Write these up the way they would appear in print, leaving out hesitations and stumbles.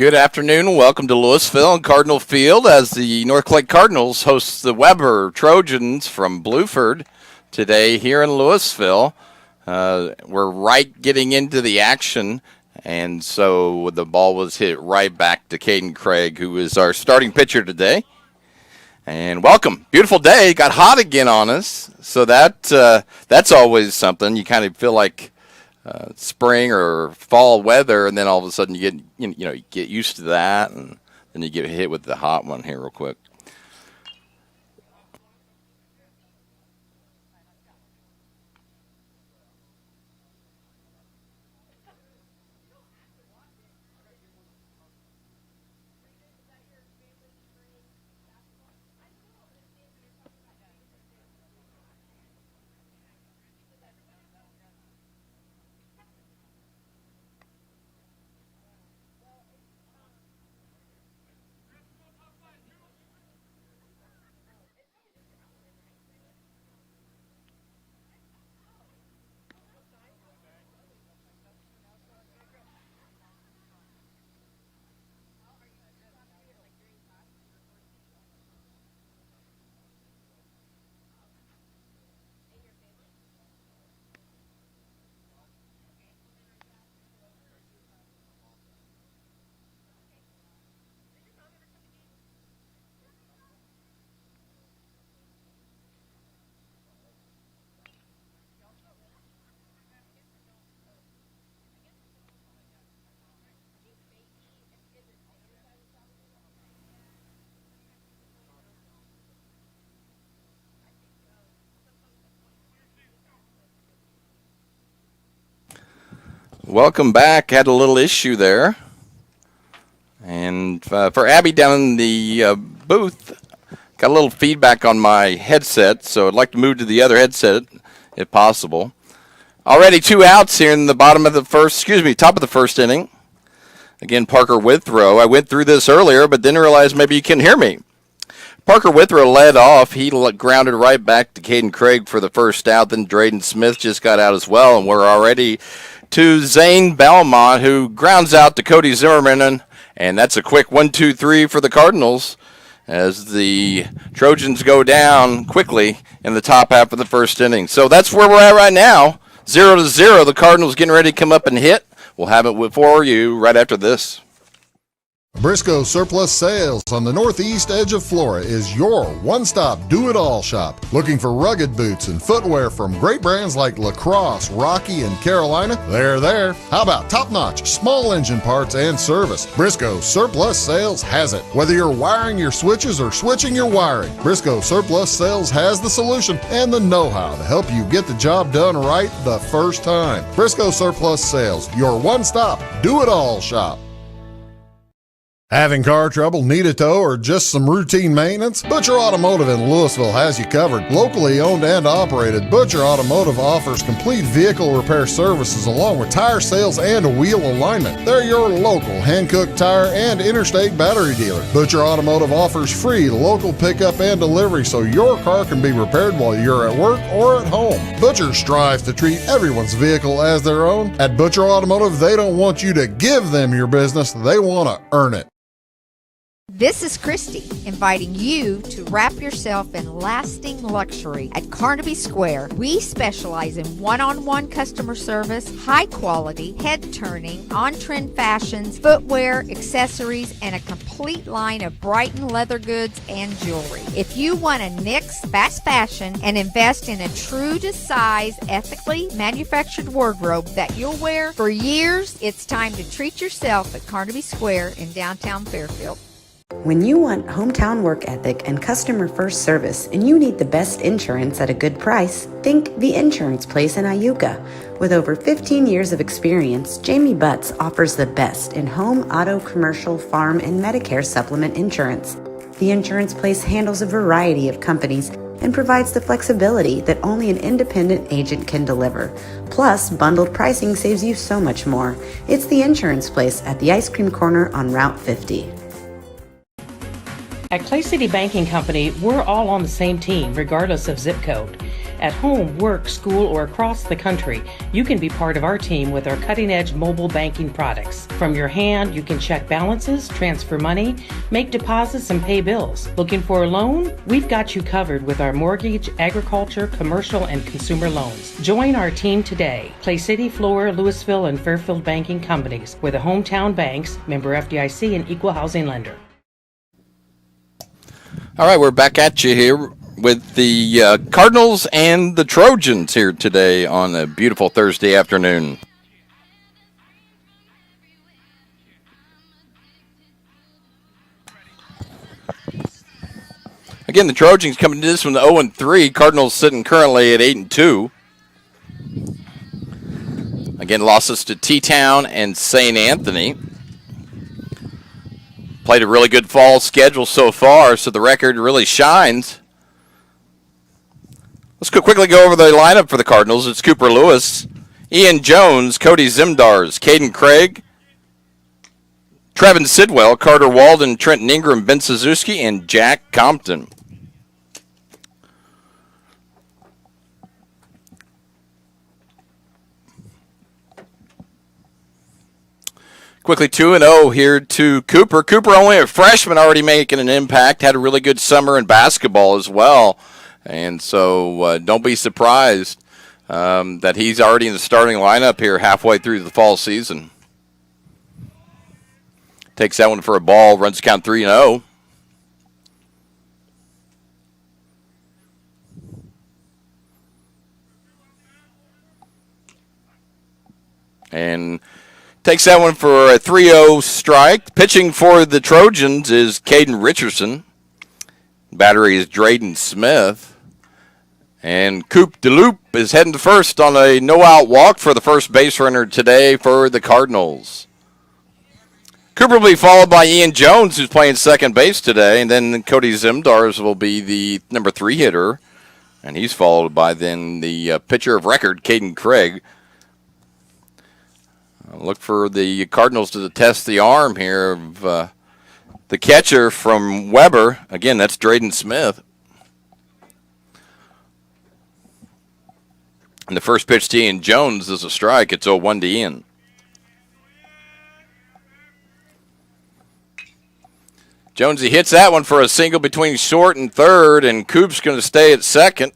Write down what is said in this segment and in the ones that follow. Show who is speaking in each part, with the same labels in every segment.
Speaker 1: Good afternoon. Welcome to Louisville and Cardinal Field as the North Clay Cardinals host the Weber Trojans from Bluford today here in Louisville. We're right getting into the action, and so the ball was hit right back to Caden Craig, who is our starting pitcher today. And welcome. Beautiful day. Got hot again on us, so that's always something. You kind of feel like spring or fall weather, and then all of a sudden you get used to that, and then you get hit with the hot one here real quick. Welcome back. Had a little issue there. And for Abby down in the booth, got a little feedback on my headset, so I'd like to move to the other headset if possible. Already 2 outs here in the top of the first inning. Again, Parker Withrow. I went through this earlier, but didn't realize maybe you couldn't hear me. Parker Withrow led off. He grounded right back to Caden Craig for the first out. Then Drayden Smith just got out as well, and we're already to Zane Belmont, who grounds out to Cody Zimmerman, and that's a quick 1-2-3 for the Cardinals as the Trojans go down quickly in the top half of the first inning. So that's where we're at right now, 0-0. The Cardinals getting ready to come up and hit. We'll have it for you right after this.
Speaker 2: Briscoe Surplus Sales on the northeast edge of Flora is your one-stop do-it-all shop. Looking for rugged boots and footwear from great brands like Lacrosse, Rocky, and Carolina? They're there. How about top-notch small engine parts and service? Briscoe Surplus Sales has it. Whether you're wiring your switches or switching your wiring, Briscoe Surplus Sales has the solution and the know-how to help you get the job done right the first time. Briscoe Surplus Sales, your one-stop do-it-all shop. Having car trouble, need a tow, or just some routine maintenance? Butcher Automotive in Louisville has you covered. Locally owned and operated, Butcher Automotive offers complete vehicle repair services along with tire sales and wheel alignment. They're your local Hankook tire and interstate battery dealer. Butcher Automotive offers free local pickup and delivery so your car can be repaired while you're at work or at home. Butcher strives to treat everyone's vehicle as their own. At Butcher Automotive, they don't want you to give them your business, they want to earn it.
Speaker 3: This is Christy, inviting you to wrap yourself in lasting luxury at Carnaby Square. We specialize in one-on-one customer service, high quality, head-turning, on-trend fashions, footwear, accessories, and a complete line of Brighton leather goods and jewelry. If you want to nix fast fashion and invest in a true-to-size, ethically manufactured wardrobe that you'll wear for years, it's time to treat yourself at Carnaby Square in downtown Fairfield.
Speaker 4: When you want hometown work ethic and customer first service and you need the best insurance at a good price, think The Insurance Place in Iuka. With over 15 years of experience, Jamie Butts offers the best in home, auto, commercial, farm, and Medicare supplement insurance. The Insurance Place handles a variety of companies and provides the flexibility that only an independent agent can deliver. Plus, bundled pricing saves you so much more. It's The Insurance Place at the Ice Cream Corner on Route 50.
Speaker 5: At Clay City Banking Company, we're all on the same team, regardless of zip code. At home, work, school, or across the country, you can be part of our team with our cutting-edge mobile banking products. From your hand, you can check balances, transfer money, make deposits, and pay bills. Looking for a loan? We've got you covered with our mortgage, agriculture, commercial, and consumer loans. Join our team today. Clay City, Flora, Louisville, and Fairfield banking companies. We're the hometown banks, member FDIC, and equal housing lender.
Speaker 1: All right, we're back at you here with the Cardinals and the Trojans here today on a beautiful Thursday afternoon. Again, the Trojans coming into this one 0-3. Cardinals sitting currently at 8-2. Again, losses to T-Town and St. Anthony. Played a really good fall schedule so far, so the record really shines. Let's quickly go over the lineup for the Cardinals. It's Cooper Lewis, Ian Jones, Cody Zimdars, Caden Craig, Trevin Sidwell, Carter Walden, Trenton Ingram, Ben Suzuki, and Jack Compton. Quickly 2-0 here to Cooper. Cooper, only a freshman, already making an impact. Had a really good summer in basketball as well. And so don't be surprised that he's already in the starting lineup here halfway through the fall season. Takes that one for a ball, runs count 3-0. And takes that one for a 3-0 strike. Pitching for the Trojans is Caden Richardson. Battery is Drayden Smith. And Coop DeLoop is heading to first on a no-out walk for the first base runner today for the Cardinals. Cooper will be followed by Ian Jones, who's playing second base today. And then Cody Zimdars will be the number 3 hitter. And he's followed by then the pitcher of record, Caden Craig. Look for the Cardinals to test the arm here of the catcher from Weber. Again, that's Drayden Smith. And the first pitch to Ian Jones is a strike. It's 0-1 to Ian. Jonesy hits that one for a single between short and third, and Coop's going to stay at second.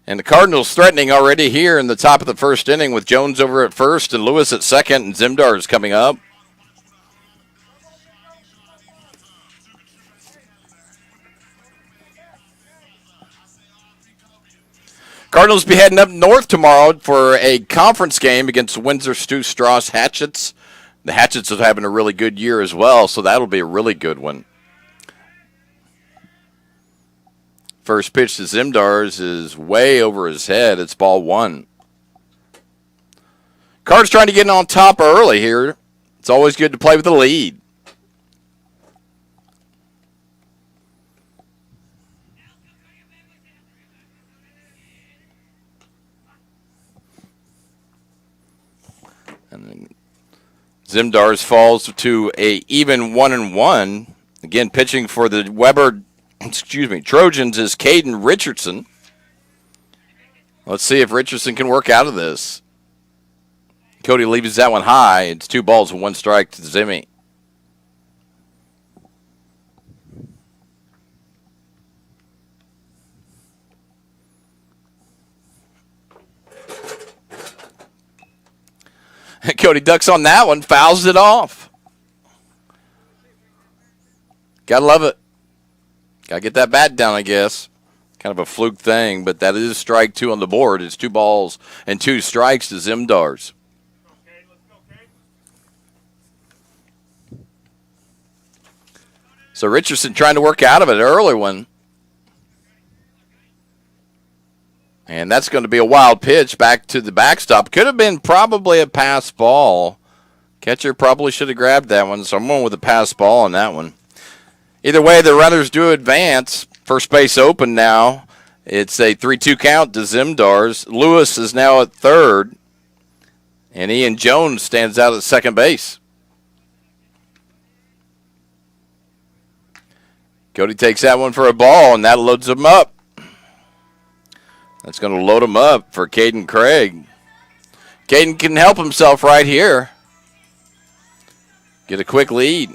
Speaker 1: And the Cardinals threatening already here in the top of the first inning with Jones over at first and Lewis at second and Zimdars coming up. Cardinals be heading up north tomorrow for a conference game against Windsor Stu Strauss Hatchets. The Hatchets are having a really good year as well, so that'll be a really good one. First pitch to Zimdars is way over his head. It's ball 1. Cards trying to get on top early here. It's always good to play with the lead. And then Zimdars falls to a even 1-1. Again, pitching for the Trojans is Caden Richardson. Let's see if Richardson can work out of this. Cody leaves that one high. It's 2 balls and 1 strike to Zimmy. Cody ducks on that one, fouls it off. Gotta love it. Gotta get that bat down, I guess. Kind of a fluke thing, but that is strike 2 on the board. It's 2 balls and 2 strikes to Zimdars. So Richardson trying to work out of it, early one. And that's going to be a wild pitch back to the backstop. Could have been probably a pass ball. Catcher probably should have grabbed that one, so I'm going with a pass ball on that one. Either way, the runners do advance. First base open now. It's a 3-2 count to Zimdars. Lewis is now at third. And Ian Jones stands out at second base. Cody takes that one for a ball, and that loads him up. That's going to load him up for Caden Craig. Caden can help himself right here. Get a quick lead.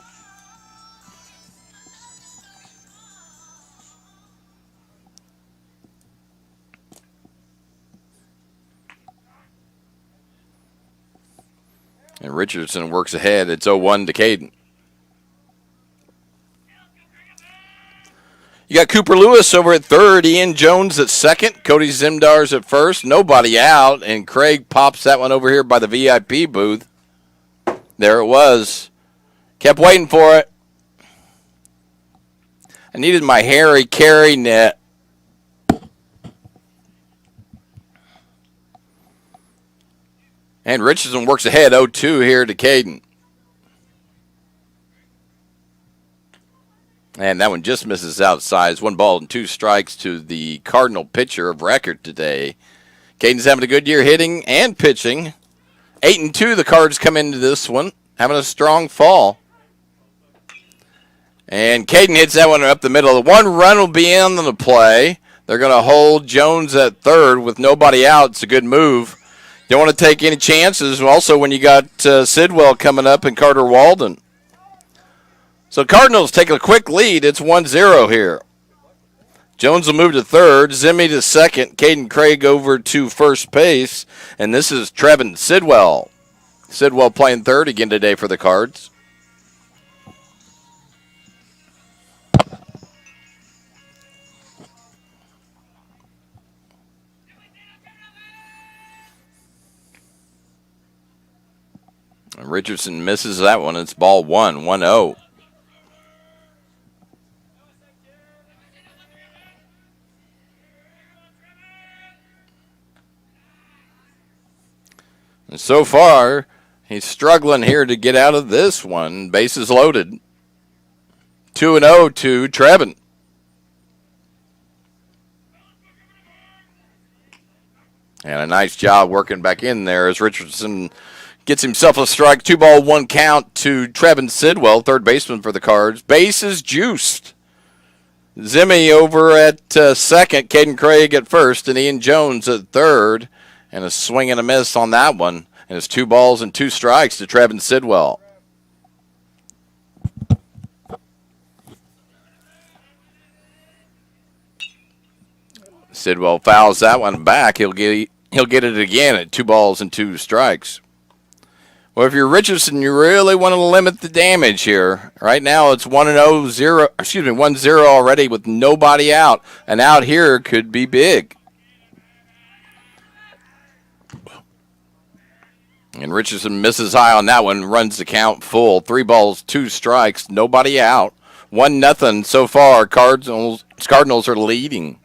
Speaker 1: And Richardson works ahead. It's 0-1 to Caden. You got Cooper Lewis over at third, Ian Jones at second, Cody Zimdars at first, nobody out, and Craig pops that one over here by the VIP booth. There it was. Kept waiting for it. I needed my Harry Carey net. And Richardson works ahead 0-2 here to Caden. And that one just misses outside. 1 ball and 2 strikes to the Cardinal pitcher of record today. Caden's having a good year hitting and pitching. 8-2 the Cards come into this one. Having a strong fall. And Caden hits that one up the middle. The 1 run will be in the play. They're going to hold Jones at third with nobody out. It's a good move. Don't want to take any chances. Also, when you got Sidwell coming up and Carter Walden. So Cardinals take a quick lead. It's 1-0 here. Jones will move to third. Zimmy to second. Caden Craig over to first base. And this is Trevin Sidwell. Sidwell playing third again today for the Cards. And Richardson misses that one. It's ball 1-0. And so far, he's struggling here to get out of this one. Bases loaded. 2-0 to Trevin. And a nice job working back in there as Richardson gets himself a strike. 2 ball, 1 count to Trevin Sidwell, third baseman for the Cards. Bases juiced. Zimmy over at second. Caden Craig at first. And Ian Jones at third. And a swing and a miss on that one. And it's 2 balls and 2 strikes to Trevin Sidwell. Sidwell fouls that one back. He'll get it again at 2 balls and 2 strikes. Well, if you're Richardson, you really want to limit the damage here. Right now it's 1-0 already with nobody out. And out here could be big. And Richardson misses high on that one, runs the count full. 3 balls, 2 strikes, nobody out. 1-0 so far. Cardinals are leading.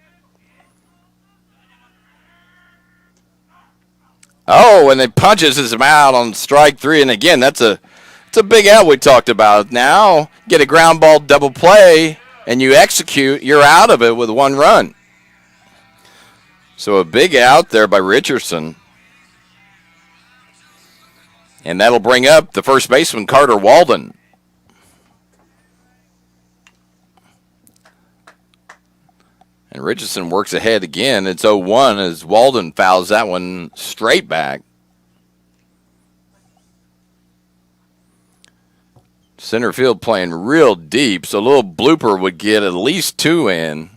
Speaker 1: Oh, and it punches him out on strike 3. And again, it's a big out we talked about. Now, get a ground ball double play, and you execute, you're out of it with 1 run. So a big out there by Richardson. And that'll bring up the first baseman, Carter Walden. And Richardson works ahead again. It's 0-1 as Walden fouls that one straight back. Center field playing real deep, so a little blooper would get at least 2 in.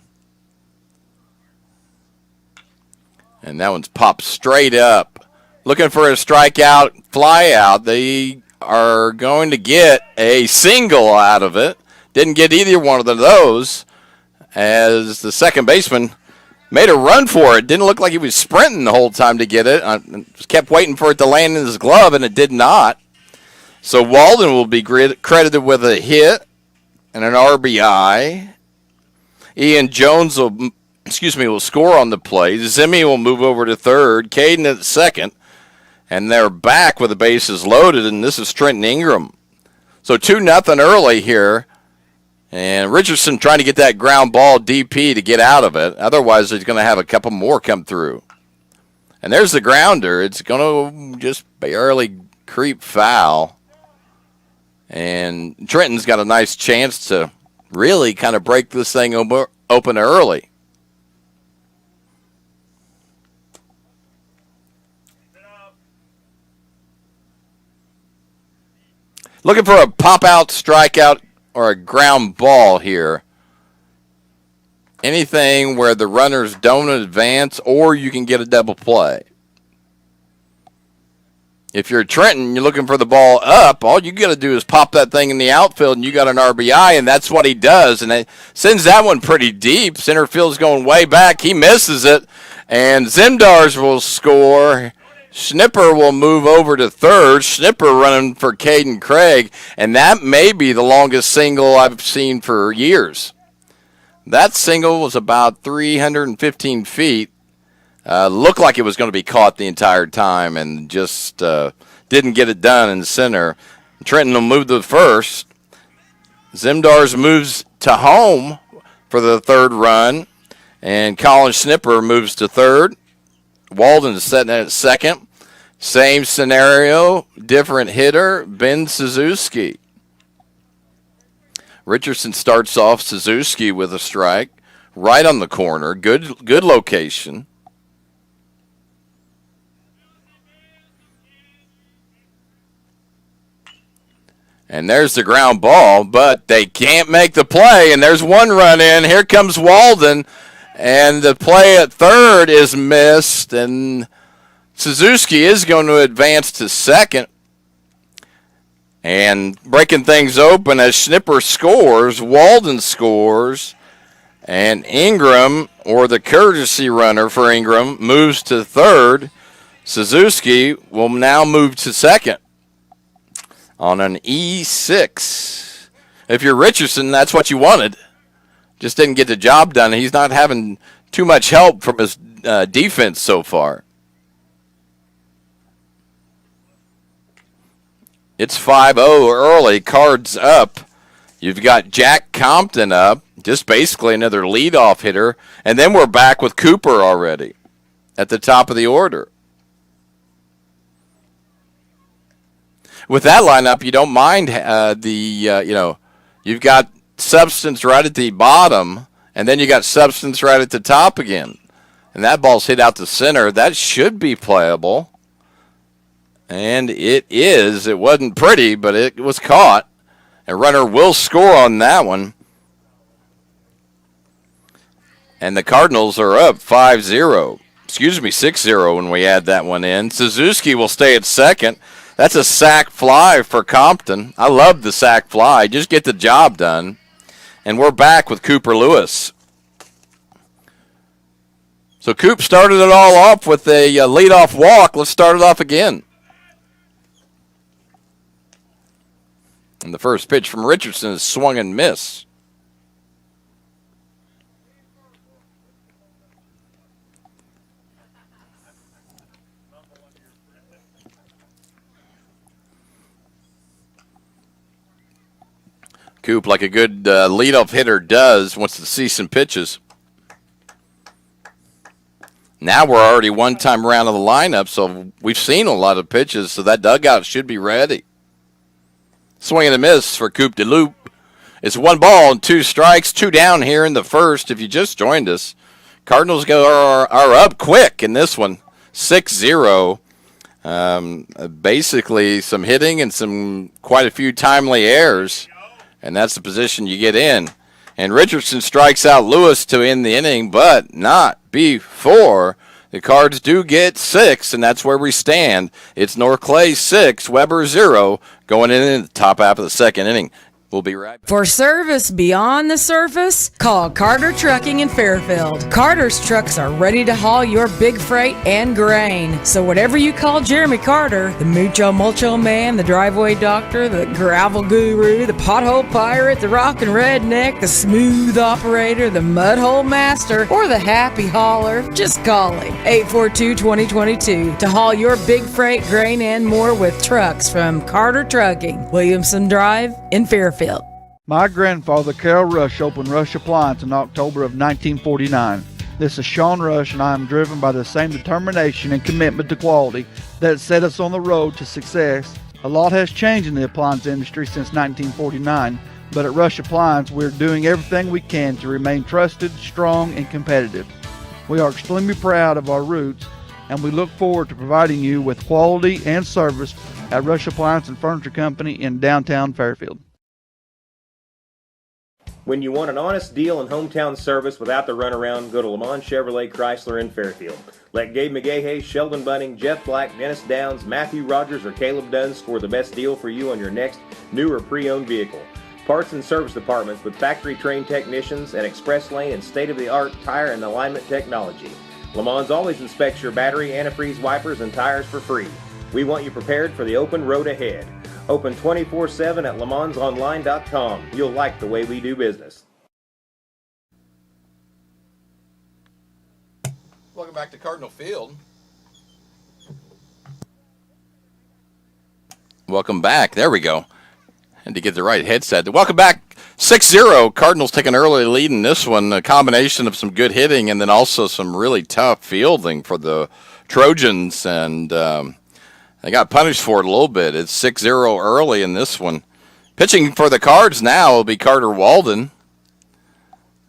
Speaker 1: And that one's popped straight up. Looking for a strikeout, fly out. They are going to get a single out of it. Didn't get either one of those as the second baseman made a run for it. Didn't look like he was sprinting the whole time to get it. Just kept waiting for it to land in his glove, and it did not. So Walden will be credited with a hit and an RBI. Ian Jones will score on the play. Zimmy will move over to third. Caden at second. And they're back with the bases loaded, and this is Trenton Ingram. So 2-0 early here. And Richardson trying to get that ground ball DP to get out of it. Otherwise, he's going to have a couple more come through. And there's the grounder. It's going to just barely creep foul. And Trenton's got a nice chance to really kind of break this thing open early. Looking for a pop-out, strikeout, or a ground ball here. Anything where the runners don't advance or you can get a double play. If you're Trenton, you're looking for the ball up, all you got to do is pop that thing in the outfield and you got an RBI, and that's what he does. And it sends that one pretty deep. Center field's going way back. He misses it, and Zimdars will score. Schnipper will move over to third. Schnipper running for Caden Craig, and that may be the longest single I've seen for years. That single was about 315 feet. Looked like it was going to be caught the entire time and just didn't get it done in center. Trenton will move to first. Zimdars moves to home for the third run, and Colin Schnipper moves to third. Walden is setting at second. Same scenario, different hitter, Ben Suzuki. Richardson starts off Suzuki with a strike right on the corner. Good location. And there's the ground ball, but they can't make the play, and there's one run in. Here comes Walden, and the play at third is missed, and Suzuki is going to advance to second. And breaking things open as Schnipper scores, Walden scores, and Ingram, or the courtesy runner for Ingram, moves to third. Suzuki will now move to second on an E6. If you're Richardson, that's what you wanted. Just didn't get the job done. He's not having too much help from his defense so far. It's 5-0 early. Cards up. You've got Jack Compton up, just basically another leadoff hitter. And then we're back with Cooper already at the top of the order. With that lineup, you don't mind you've got Substance right at the bottom, and then you got Substance right at the top again. And that ball's hit out to center. That should be playable. And it is. It wasn't pretty, but it was caught. A runner will score on that one. And the Cardinals are up 5-0. 6-0 when we add that one in. Suzuki will stay at second. That's a sac fly for Compton. I love the sac fly. Just get the job done. And we're back with Cooper Lewis. So Coop started it all off with a leadoff walk. Let's start it off again. And the first pitch from Richardson is swung and miss. Coop, like a good leadoff hitter does, wants to see some pitches. Now we're already one time around of the lineup, so we've seen a lot of pitches, so that dugout should be ready. Swing and a miss for Coop de Loop. It's 1 ball and 2 strikes, 2 down here in the first. If you just joined us, Cardinals are up quick in this one, 6-0. Basically some hitting and quite a few timely errors, and that's the position you get in. And Richardson strikes out Lewis to end the inning, but not before the Cards do get 6, and that's where we stand. It's North Clay 6, Weber 0, going in the top half of the second inning. We'll be right back.
Speaker 6: For service beyond the surface, call Carter Trucking in Fairfield. Carter's trucks are ready to haul your big freight and grain. So whatever you call Jeremy Carter, the Mucho Mulcho Man, the driveway doctor, the gravel guru, the pothole pirate, the rockin' redneck, the smooth operator, the mud hole master, or the happy hauler, just call him. 842-2022 to haul your big freight, grain, and more with trucks from Carter Trucking, Williamson Drive in Fairfield.
Speaker 7: My grandfather, Carol Rush, opened Rush Appliance in October of 1949. This is Sean Rush, and I am driven by the same determination and commitment to quality that set us on the road to success. A lot has changed in the appliance industry since 1949, but at Rush Appliance, we're doing everything we can to remain trusted, strong, and competitive. We are extremely proud of our roots and we look forward to providing you with quality and service at Rush Appliance and Furniture Company in downtown Fairfield.
Speaker 8: When you want an honest deal and hometown service without the runaround, go to Lamont Chevrolet Chrysler in Fairfield. Let Gabe McGahey, Sheldon Bunning, Jeff Black, Dennis Downs, Matthew Rogers, or Caleb Dunn score the best deal for you on your next new or pre-owned vehicle. Parts and service departments with factory-trained technicians and express lane and state-of-the-art tire and alignment technology. Lamont always inspects your battery, antifreeze, wipers, and tires for free. We want you prepared for the open road ahead. Open 24/7 at LeMansOnline.com. You'll like the way we do business.
Speaker 1: Welcome back to Cardinal Field. Welcome back. There we go. Had to get the right headset. Welcome back. 6-0. Cardinals take an early lead in this one. A combination of some good hitting and then also some really tough fielding for the Trojans. And they got punished for it a little bit. It's 6-0 early in this one. Pitching for the Cards now will be Carter Walden.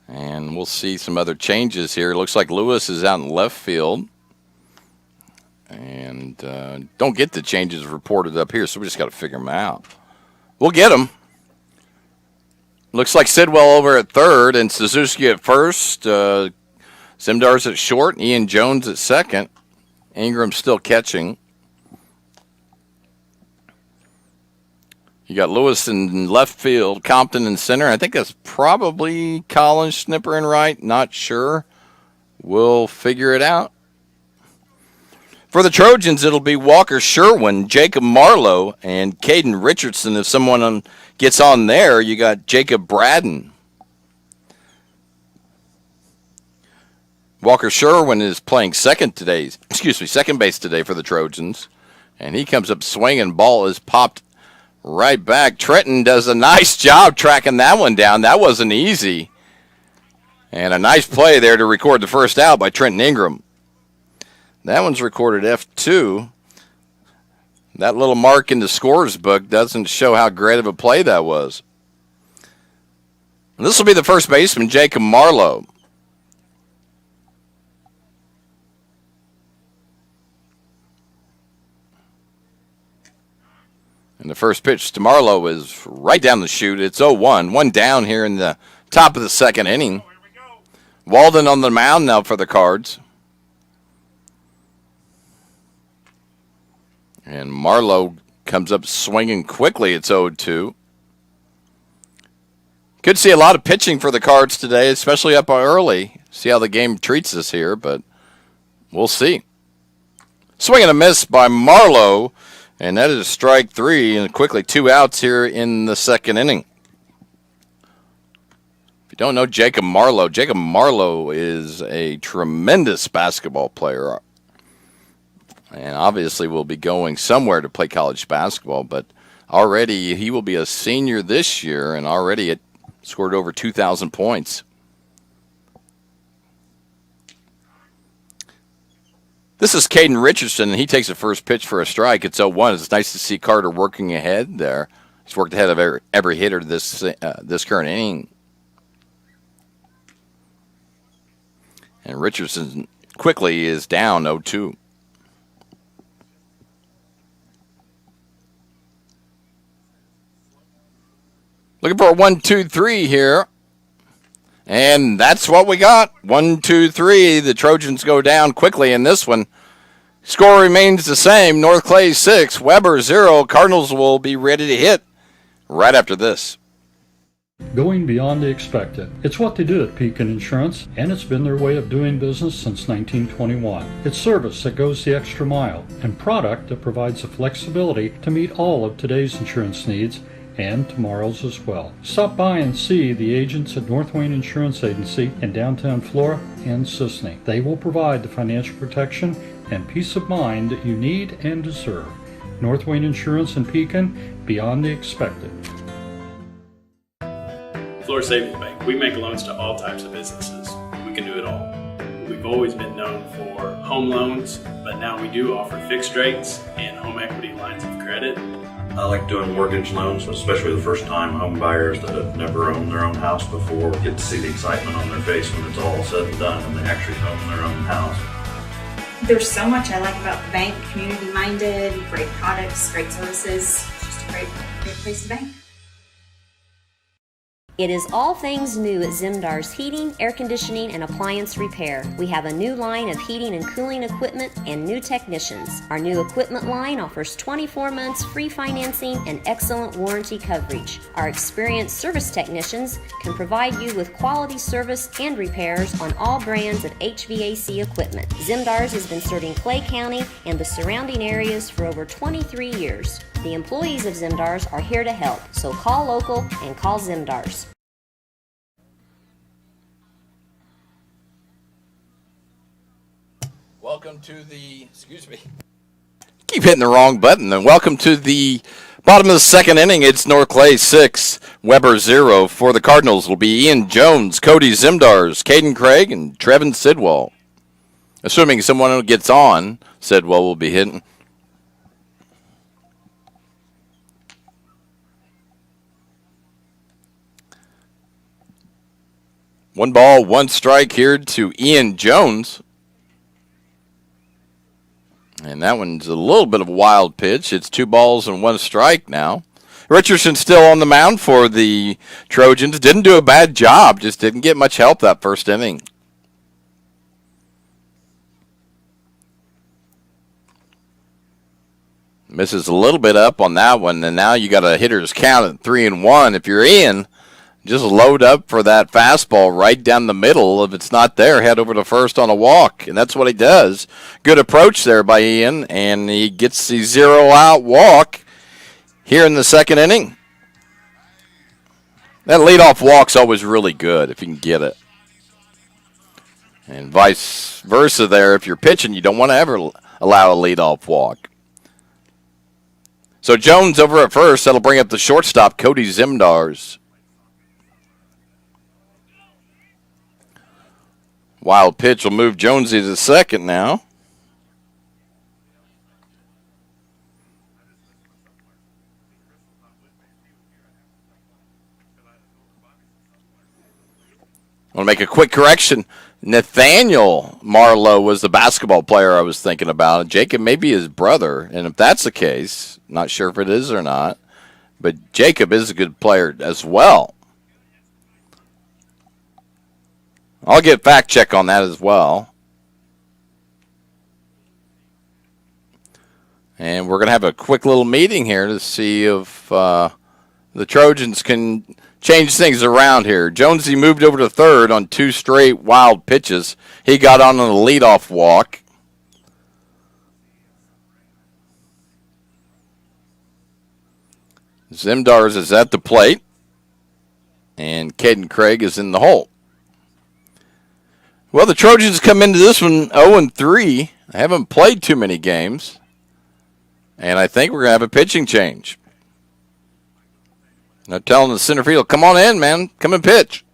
Speaker 1: And we'll see some other changes here. It looks like Lewis is out in left field. And don't get the changes reported up here, so we just got to figure them out. We'll get them. Looks like Sidwell over at third and Suzuki at first. Zimdar's at short. Ian Jones at second. Ingram's still catching. You got Lewis in left field, Compton in center. I think that's probably Collins Snipper in right. Not sure. We'll figure it out. For the Trojans, it'll be Walker Sherwin, Jacob Marlowe, and Caden Richardson. If someone gets on there, you got Jacob Braden. Walker Sherwin is playing second base today for the Trojans. And he comes up swinging. Ball is popped right back. Trenton does a nice job tracking that one down. That wasn't easy. And a nice play there to record the first out by Trenton Ingram. That one's recorded F2. That little mark in the scorer's book doesn't show how great of a play that was. And this will be the first baseman, Jacob Marlowe. And the first pitch to Marlowe is right down the chute. It's 0-1. One down here in the top of the second inning. Walden on the mound now for the Cards. And Marlowe comes up swinging quickly. It's 0-2. Could see a lot of pitching for the Cards today, especially up early. See how the game treats us here, but we'll see. Swing and a miss by Marlowe, and that is strike three. And quickly 2 outs here in the second inning. If you don't know Jacob Marlowe is a tremendous basketball player. And obviously will be going somewhere to play college basketball, but already he will be a senior this year and already it scored over 2,000 points. This is Caden Richardson, and he takes the first pitch for a strike. It's 0-1. It's nice to see Carter working ahead there. He's worked ahead of every hitter this current inning. And Richardson quickly is down 0-2. Looking for a 1-2-3 here. And that's what we got. 1-2-3. The Trojans go down quickly in this one. Score remains the same. North Clay 6, Weber 0. Cardinals will be ready to hit right after this.
Speaker 9: Going beyond the expected. It's what they do at Pekin Insurance, and it's been their way of doing business since 1921. It's service that goes the extra mile, and product that provides the flexibility to meet all of today's insurance needs and tomorrow's as well. Stop by and see the agents at North Wayne Insurance Agency in downtown Flora and Sisney. They will provide the financial protection and peace of mind that you need and deserve. North Wayne Insurance in Pekin, beyond the expected.
Speaker 10: Flora Savings Bank, we make loans to all types of businesses. We can do it all. We've always been known for home loans, but now we do offer fixed rates and home equity lines of credit.
Speaker 11: I like doing mortgage loans, especially the first-time home buyers that have never owned their own house before. Get to see the excitement on their face when it's all said and done and they actually own their own house.
Speaker 12: There's so much I like about the bank. Community-minded, great products, great services. It's just a great place to bank.
Speaker 13: It is all things new at Zimdar's Heating, Air Conditioning, and Appliance Repair. We have a new line of heating and cooling equipment and new technicians. Our new equipment line offers 24 months free financing and excellent warranty coverage. Our experienced service technicians can provide you with quality service and repairs on all brands of HVAC equipment. Zimdar's has been serving Clay County and the surrounding areas for over 23 years. The employees of Zimdar's are here to help, so call local and call Zimdar's.
Speaker 1: Welcome to the, keep hitting the wrong button. And welcome to the bottom of the second inning. It's North Clay 6, Weber 0. For the Cardinals will be Ian Jones, Cody Zimdars, Caden Craig, and Trevin Sidwell. Assuming someone who gets on, Sidwell will be hitting. One ball, one strike here to Ian Jones. And that one's a little bit of a wild pitch. It's 2 balls and 1 strike now. Richardson still on the mound for the Trojans. Didn't do a bad job, just didn't get much help that first inning. Misses a little bit up on that one, and now you got a hitter's count at 3-1. If you're in, just load up for that fastball right down the middle. If it's not there, head over to first on a walk, and that's what he does. Good approach there by Ian, and he gets the 0-out walk here in the second inning. That leadoff walk's always really good if you can get it. And vice versa there. If you're pitching, you don't want to ever allow a leadoff walk. So Jones over at first. That'll bring up the shortstop, Cody Zimdars. Wild pitch will move Jonesy to second now. I want to make a quick correction. Nathaniel Marlowe was the basketball player I was thinking about. Jacob may be his brother, and if that's the case, not sure if it is or not, but Jacob is a good player as well. I'll get fact check on that as well. And we're going to have a quick little meeting here to see if the Trojans can change things around here. Jonesy moved over to third on 2 straight wild pitches. He got on a leadoff walk. Zimdars is at the plate. And Caden Craig is in the hole. Well, the Trojans come into this one 0-3. They haven't played too many games. And I think we're going to have a pitching change. They're telling the center field, come on in, man. Come and pitch.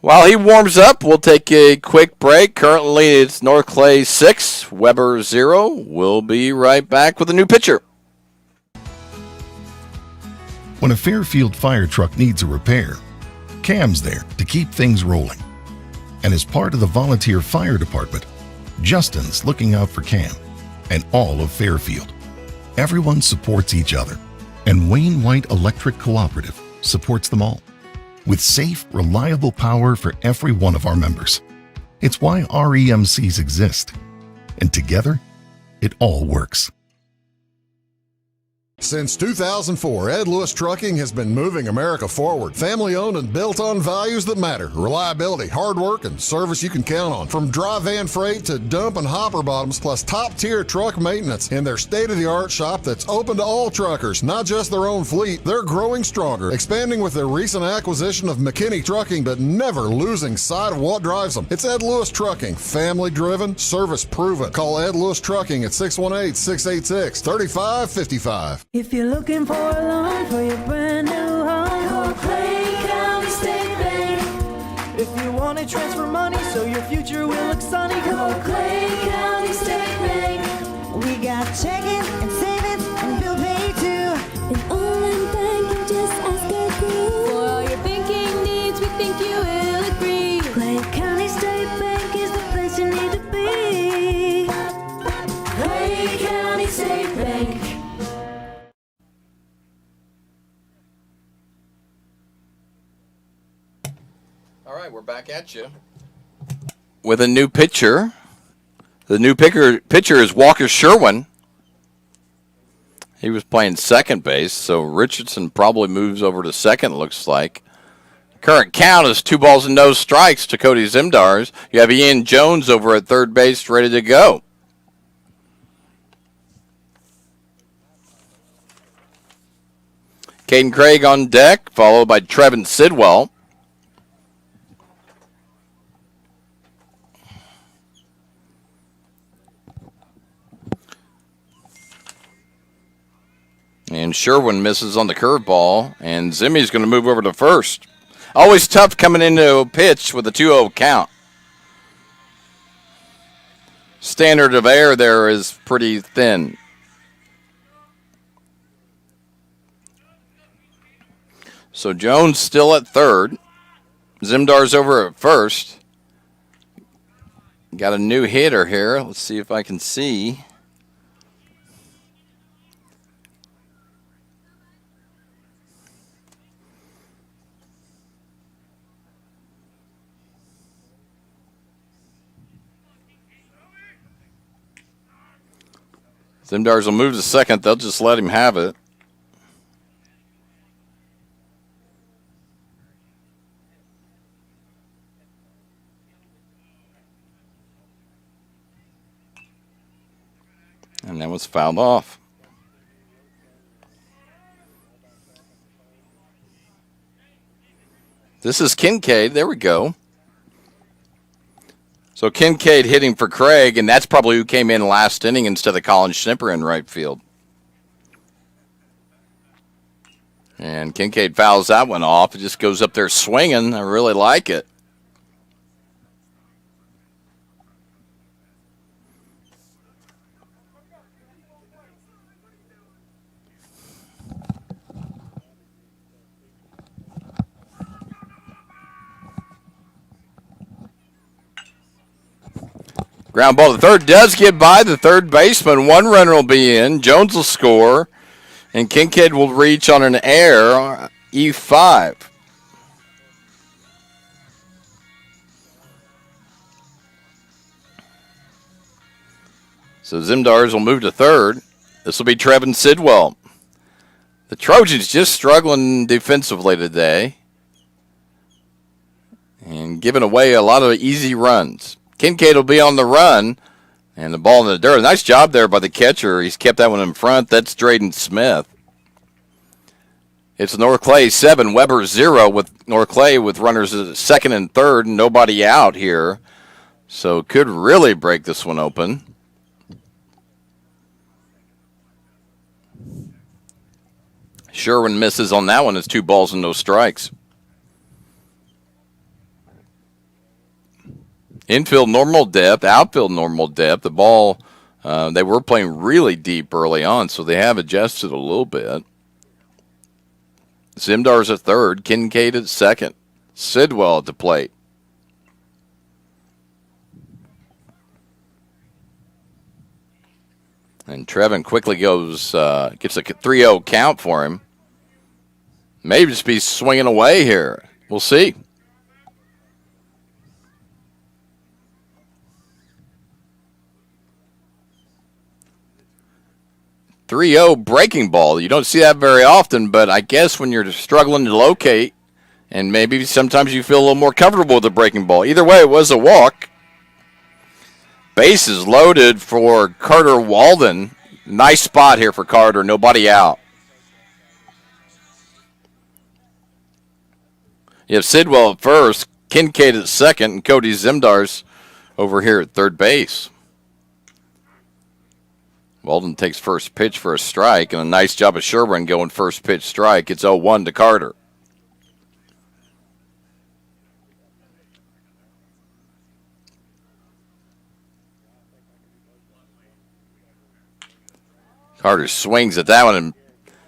Speaker 1: While he warms up, we'll take a quick break. Currently, it's North Clay 6, Weber 0. We'll be right back with a new pitcher.
Speaker 14: When a Fairfield fire truck needs a repair, Cam's there to keep things rolling. And as part of the volunteer fire department, Justin's looking out for Cam and all of Fairfield. Everyone supports each other, and Wayne White Electric Cooperative supports them all with safe, reliable power for every one of our members. It's why REMCs exist, and together, it all works.
Speaker 2: Since 2004, Ed Lewis Trucking has been moving America forward. Family owned and built on values that matter. Reliability, hard work, and service you can count on. From dry van freight to dump and hopper bottoms, plus top tier truck maintenance in their state-of-the-art shop that's open to all truckers, not just their own fleet. They're growing stronger, expanding with their recent acquisition of McKinney Trucking, but never losing sight of what drives them. It's Ed Lewis Trucking, family driven, service proven. Call Ed Lewis Trucking at 618-686-3555.
Speaker 15: If you're looking for a loan for your brand new home, call Clay County State Bank. If you want to transfer money so your future will look sunny, call Clay County State Bank. We got checking and savings and bill pay too.
Speaker 16: An online bank, just ask our crew. For all your banking needs, we think you will agree.
Speaker 15: Clay County State Bank is the place you need to be.
Speaker 1: right, we're back at you with a new pitcher. The new pitcher is Walker Sherwin. He was playing second base, so Richardson probably moves over to second, looks like. Current count is 2 balls and no strikes to Cody Zimdars. You have Ian Jones over at third base ready to go. Caden Craig on deck, followed by Trevin Sidwell. And Sherwin misses on the curveball, and Zimmy's going to move over to first. Always tough coming into a pitch with a 2-0 count. Standard of air there is pretty thin. So Jones still at third. Zimdar's over at first. Got a new hitter here. Let's see if I can see. Zimdars will move to second. They'll just let him have it. And that was fouled off. This is Kincaid. There we go. So Kincaid hitting for Craig, and that's probably who came in last inning instead of Colin Schnipper in right field. And Kincaid fouls that one off. It just goes up there swinging. I really like it. Ground ball to third does get by the third baseman. One runner will be in. Jones will score. And Kincaid will reach on an error, E5. So Zimdars will move to third. This will be Trevin Sidwell. The Trojans just struggling defensively today. And giving away a lot of easy runs. Kincaid will be on the run, and the ball in the dirt. Nice job there by the catcher. He's kept that one in front. That's Drayden Smith. It's North Clay 7, Weber 0 with North Clay with runners at second and third, and nobody out here. So could really break this one open. Sherwin misses on that one. It's 2 balls and no strikes. Infield normal depth, outfield normal depth. The ball, they were playing really deep early on, so they have adjusted a little bit. Zimdar's at third, Kincaid at second, Sidwell at the plate. And Trevin quickly goes, gets a 3-0 count for him. Maybe just be swinging away here. We'll see. 3-0 breaking ball. You don't see that very often, but I guess when you're struggling to locate, and maybe sometimes you feel a little more comfortable with the breaking ball. Either way, it was a walk. Bases loaded for Carter Walden. Nice spot here for Carter. Nobody out. You have Sidwell at first, Kincaid at second, and Cody Zimdars over here at third base. Walden takes first pitch for a strike, and a nice job of Sherwin going first pitch strike. It's 0-1 to Carter. Carter swings at that one and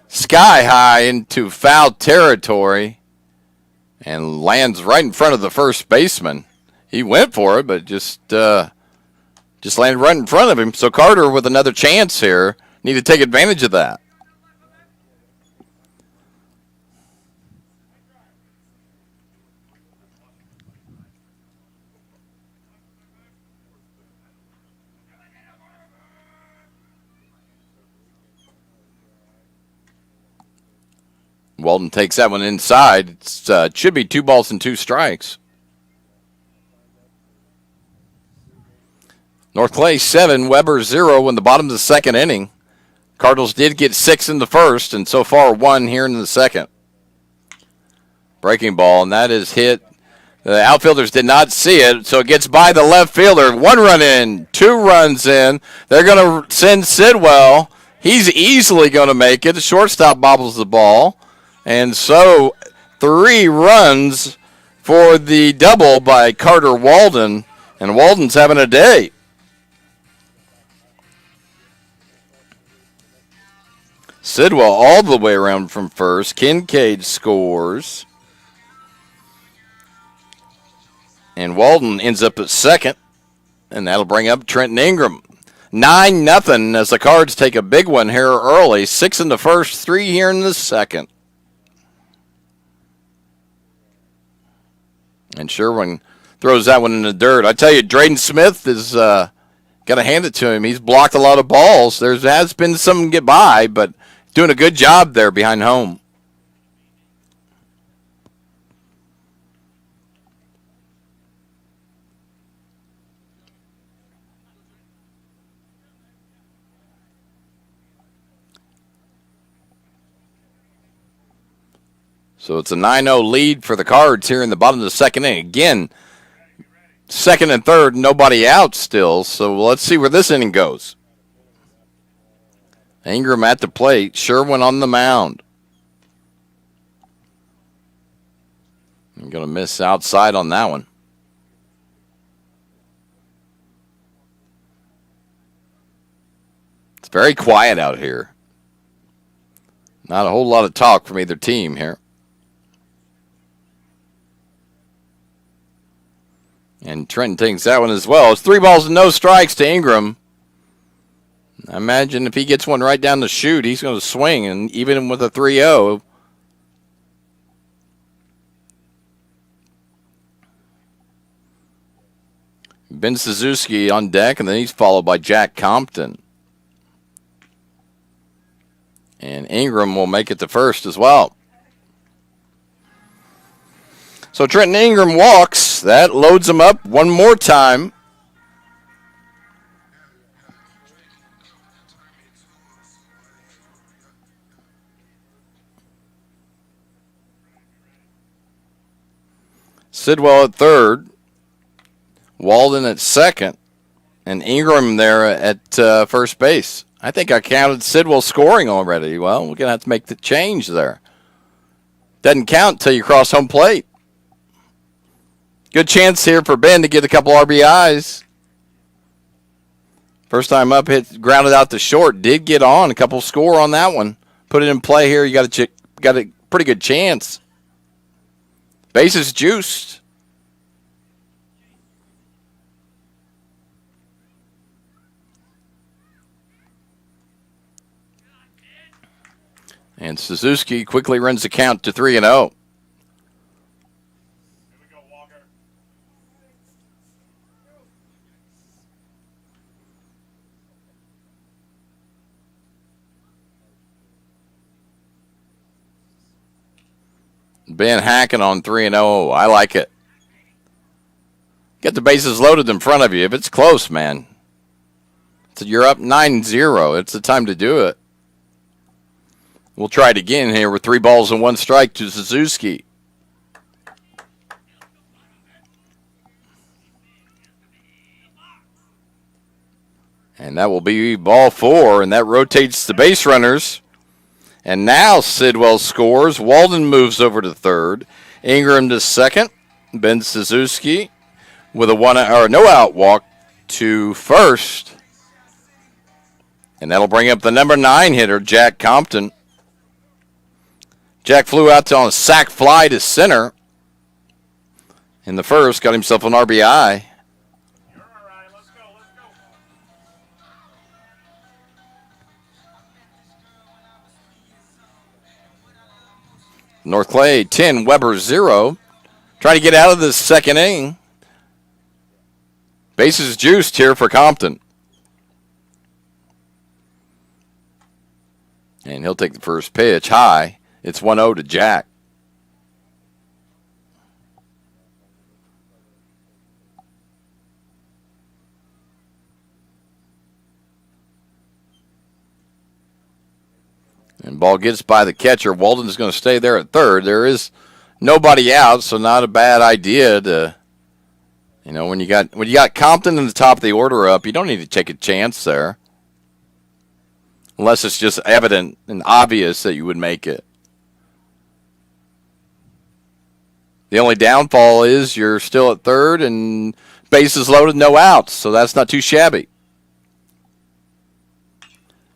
Speaker 1: sky high into foul territory and lands right in front of the first baseman. He went for it, but just landed right in front of him. So Carter with another chance here. Need to take advantage of that. Walden takes that one inside. It should be 2 balls and 2 strikes. North Clay 7, Weber 0 in the bottom of the second inning. Cardinals did get 6 in the first, and so far 1 here in the second. Breaking ball, and that is hit. The outfielders did not see it, so it gets by the left fielder. 1 run in, 2 runs in. They're going to send Sidwell. He's easily going to make it. The shortstop bobbles the ball. And so 3 runs for the double by Carter Walden, and Walden's having a day. Sidwell all the way around from first. Kincaid scores. And Walden ends up at second. And that'll bring up Trenton Ingram. 9-0 as the Cards take a big one here early. 6 in the first, 3 here in the second. And Sherwin throws that one in the dirt. I tell you, Drayden Smith is got to hand it to him. He's blocked a lot of balls. There has been some get by, but doing a good job there behind home. So it's a 9-0 lead for the Cards here in the bottom of the second inning. Again, second and third, nobody out still. So let's see where this inning goes. Ingram at the plate. Sherwin on the mound. I'm going to miss outside on that one. It's very quiet out here. Not a whole lot of talk from either team here. And Trenton takes that one as well. It's 3 balls and no strikes to Ingram. I imagine if he gets one right down the chute, he's going to swing, and even with a 3-0. Ben Suzuki on deck, and then he's followed by Jack Compton. And Ingram will make it to first as well. So Trenton Ingram walks. That loads him up one more time. Sidwell at third. Walden at second. And Ingram there at first base. I think I counted Sidwell scoring already. Well, we're going to have to make the change there. Doesn't count until you cross home plate. Good chance here for Ben to get a couple RBIs. First time up, grounded out to short. Did get on a couple score on that one. Put it in play here. You got a pretty good chance. Bases juiced. And Suzuki quickly runs the count to 3-0. Ben hacking on 3-0. I like it. Get the bases loaded in front of you. If it's close, man. So you're up 9-0. It's the time to do it. We'll try it again here with 3 balls and 1 strike to Suzuki. And that will be ball 4, and that rotates the base runners. And now Sidwell scores. Walden moves over to third. Ingram to second. Ben Suzuki with a no out walk to first. And that'll bring up the number 9 hitter, Jack Compton. Jack flew out on a sac fly to center in the first, got himself an RBI. North Clay 10, Weber 0. Trying to get out of this second inning. Bases juiced here for Compton. And he'll take the first pitch high. It's 1-0 to Jack. And ball gets by the catcher. Walden is going to stay there at third. There is nobody out, so not a bad idea to, when you got Compton in the top of the order up, you don't need to take a chance there. Unless it's just evident and obvious that you would make it. The only downfall is you're still at third and bases loaded, no outs, so that's not too shabby.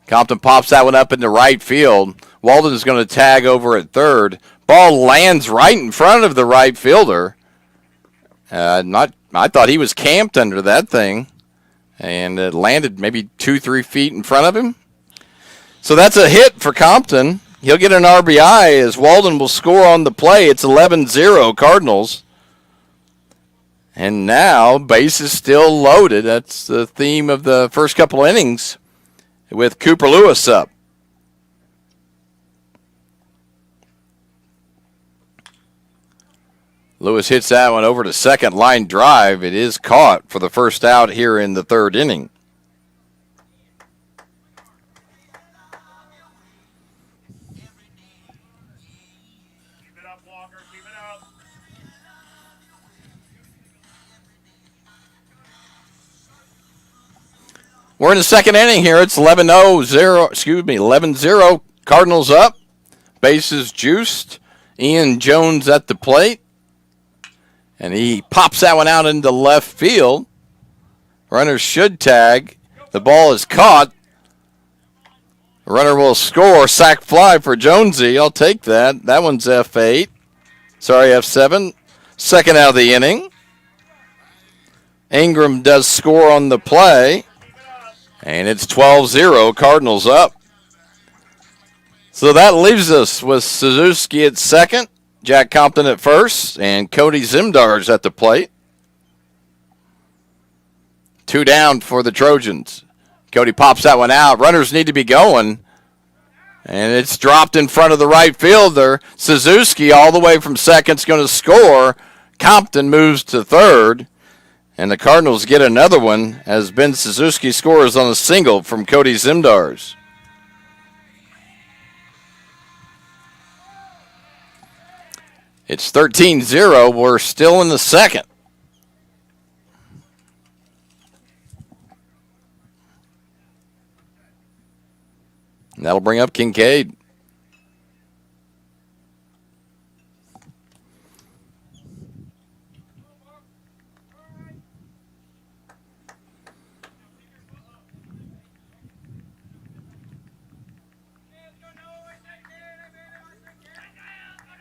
Speaker 1: Compton pops that one up into right field. Walden is going to tag over at third. Ball lands right in front of the right fielder. I thought he was camped under that thing, and it landed maybe 2-3 feet in front of him. So that's a hit for Compton. He'll get an RBI as Walden will score on the play. It's 11-0 Cardinals. And now base is still loaded. That's the theme of the first couple innings, with Cooper Lewis up. Lewis hits that one over to second, line drive. It is caught for the first out here in the third inning. We're in the second inning here. It's 11-0 Cardinals up. Bases juiced. Ian Jones at the plate. And he pops that one out into left field. Runner should tag. The ball is caught. The runner will score. Sac fly for Jonesy. I'll take that. That one's F8. Sorry, F7. Second out of the inning. Ingram does score on the play. And it's 12-0, Cardinals up. So that leaves us with Suzuki at second, Jack Compton at first, and Cody Zimdars at the plate. 2 down for the Trojans. Cody pops that one out. Runners need to be going. And it's dropped in front of the right fielder. Suzuki all the way from second's going to score. Compton moves to third. And the Cardinals get another one as Ben Suzuki scores on a single from Cody Zimdars. It's 13-0. We're still in the second. And that'll bring up Kincaid.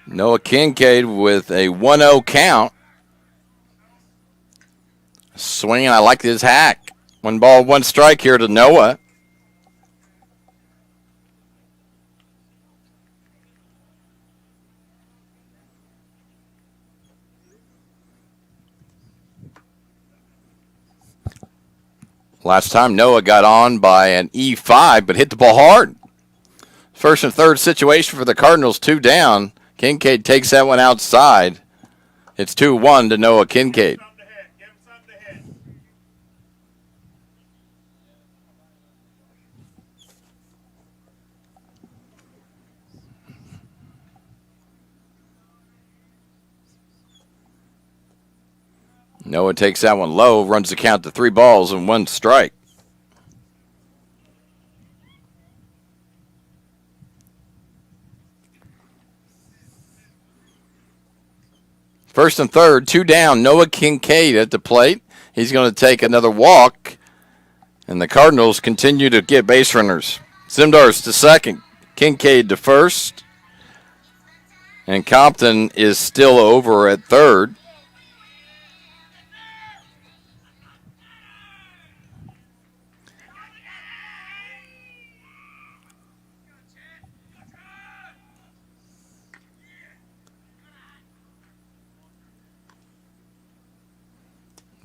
Speaker 1: Noah Kincaid with a 1-0 count. Swinging, I like his hack. 1 ball, 1 strike here to Noah. Last time Noah got on by an E5, but hit the ball hard. First and third situation for the Cardinals, 2 down. Kincaid takes that one outside. It's 2-1 to Noah Kincaid. Noah takes that one low, runs the count to 3 balls and 1 strike. First and third, 2 down. Noah Kincaid at the plate. He's going to take another walk. And the Cardinals continue to get base runners. Zimdars to second. Kincaid to first. And Compton is still over at third.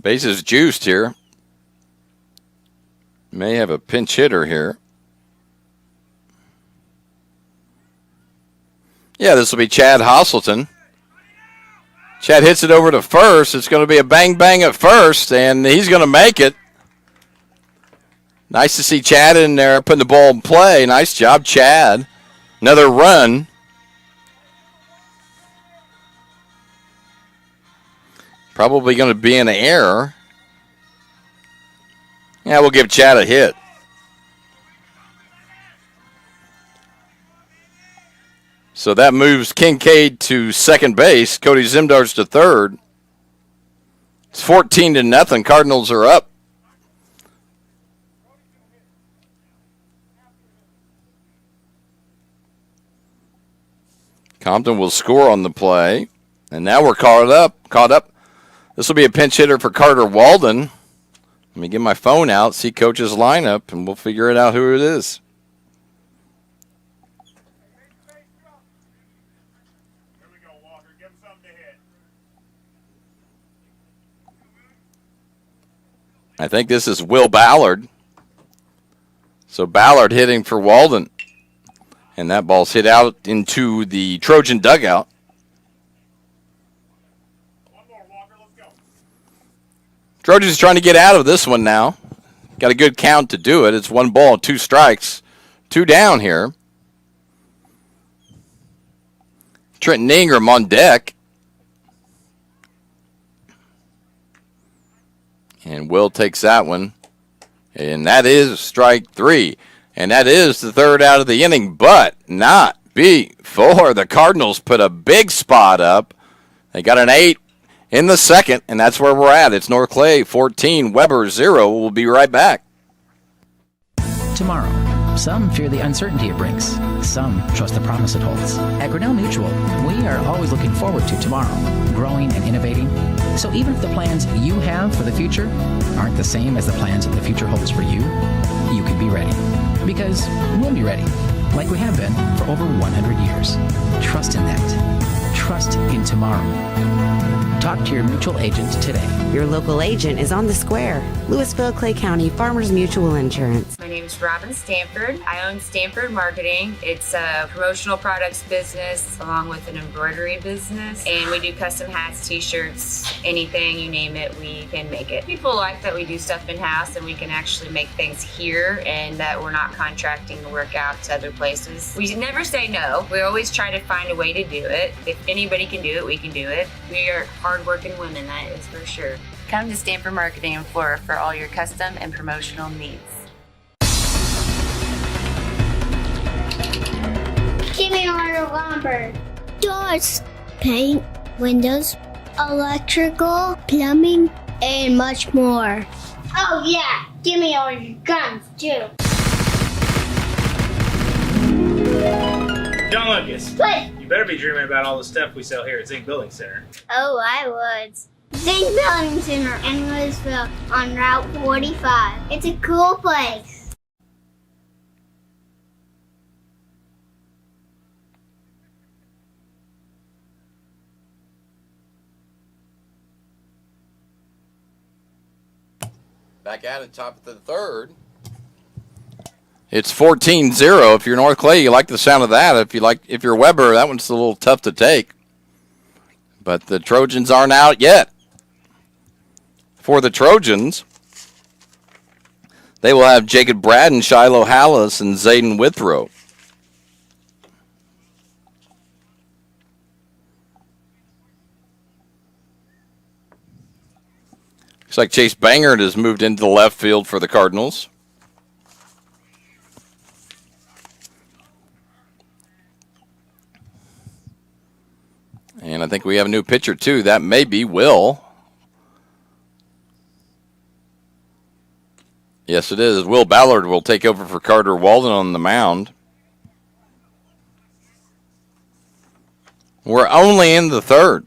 Speaker 1: Bases juiced here. May have a pinch hitter here. Yeah, this will be Chad Hostleton. Chad hits it over to first. It's going to be a bang-bang at first, and he's going to make it. Nice to see Chad in there putting the ball in play. Nice job, Chad. Another run. Probably going to be an error. Yeah, we'll give Chad a hit. So that moves Kincaid to second base. Cody Zimdars to third. It's 14-0. Cardinals are up. Compton will score on the play. And now we're caught up. This will be a pinch hitter for Carter Walden. Let me get my phone out, see Coach's lineup, and we'll figure it out who it is. I think this is Will Ballard. So Ballard hitting for Walden. And that ball's hit out into the Trojan dugout. Trojans trying to get out of this one now. Got a good count to do it. It's 1 ball, 2 strikes. 2 down here. Trenton Ingram on deck. And Will takes that one. And that is strike 3. And that is the third out of the inning, but not before the Cardinals put a big spot up. They got an 8 in the second, and that's where we're at. It's North Clay 14, Weber 0. We'll be right back.
Speaker 17: Tomorrow. Some fear the uncertainty it brings. Some trust the promise it holds. At Grinnell Mutual, we are always looking forward to tomorrow, growing and innovating. So even if the plans you have for the future aren't the same as the plans that the future holds for you, you can be ready. Because we'll be ready, like we have been for over 100 years. Trust in that. Trust in tomorrow. Talk to your mutual agent today.
Speaker 4: Your local agent is on the square. Louisville, Clay County Farmers Mutual Insurance.
Speaker 18: My name is Robin Stanford. I own Stanford Marketing. It's a promotional products business along with an embroidery business. And we do custom hats, t-shirts, anything, you name it, we can make it. People like that we do stuff in-house and we can actually make things here and that we're not contracting the work out to other places. We never say no. We always try to find a way to do it. If anybody can do it, we can do it. We are hardworking women, that is for sure. Come to Stanford Marketing in Flora for all your custom and promotional needs.
Speaker 16: Give me order lumber. Doors, paint, windows, electrical, plumbing, and much more. Oh yeah, give me all your guns too.
Speaker 19: John Lucas.
Speaker 16: What?
Speaker 19: You better be dreaming about all the stuff we sell here at Zink Building Center.
Speaker 16: Oh, I would. Zink Building Center in Louisville on Route 45. It's a cool place.
Speaker 1: Back at it, top of the third. It's 14-0. If you're North Clay, you like the sound of that. If you're Weber, that one's a little tough to take. But the Trojans aren't out yet. For the Trojans, they will have Jacob Braden, Shiloh Hallis, and Zayden Withrow. Looks like Chase Bangert has moved into the left field for the Cardinals. And I think we have a new pitcher, too. That may be Will. Yes, it is. Will Ballard will take over for Carter Walden on the mound. We're only in the third.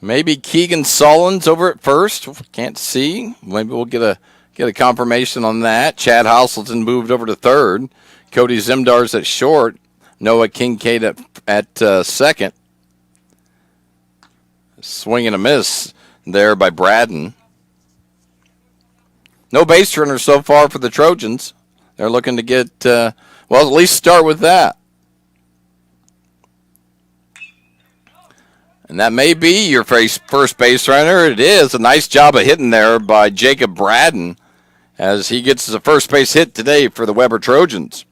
Speaker 1: Maybe Keegan Sullins over at first. Can't see. Maybe we'll get a confirmation on that. Chad Hostleton moved over to third. Cody Zimdars at short. Noah Kincaid at second. Swing and a miss there by Braden. No base runners so far for the Trojans. They're looking to get, at least start with that. And that may be your first base runner. It is. A nice job of hitting there by Jacob Braden as he gets the first base hit today for the Weber Trojans.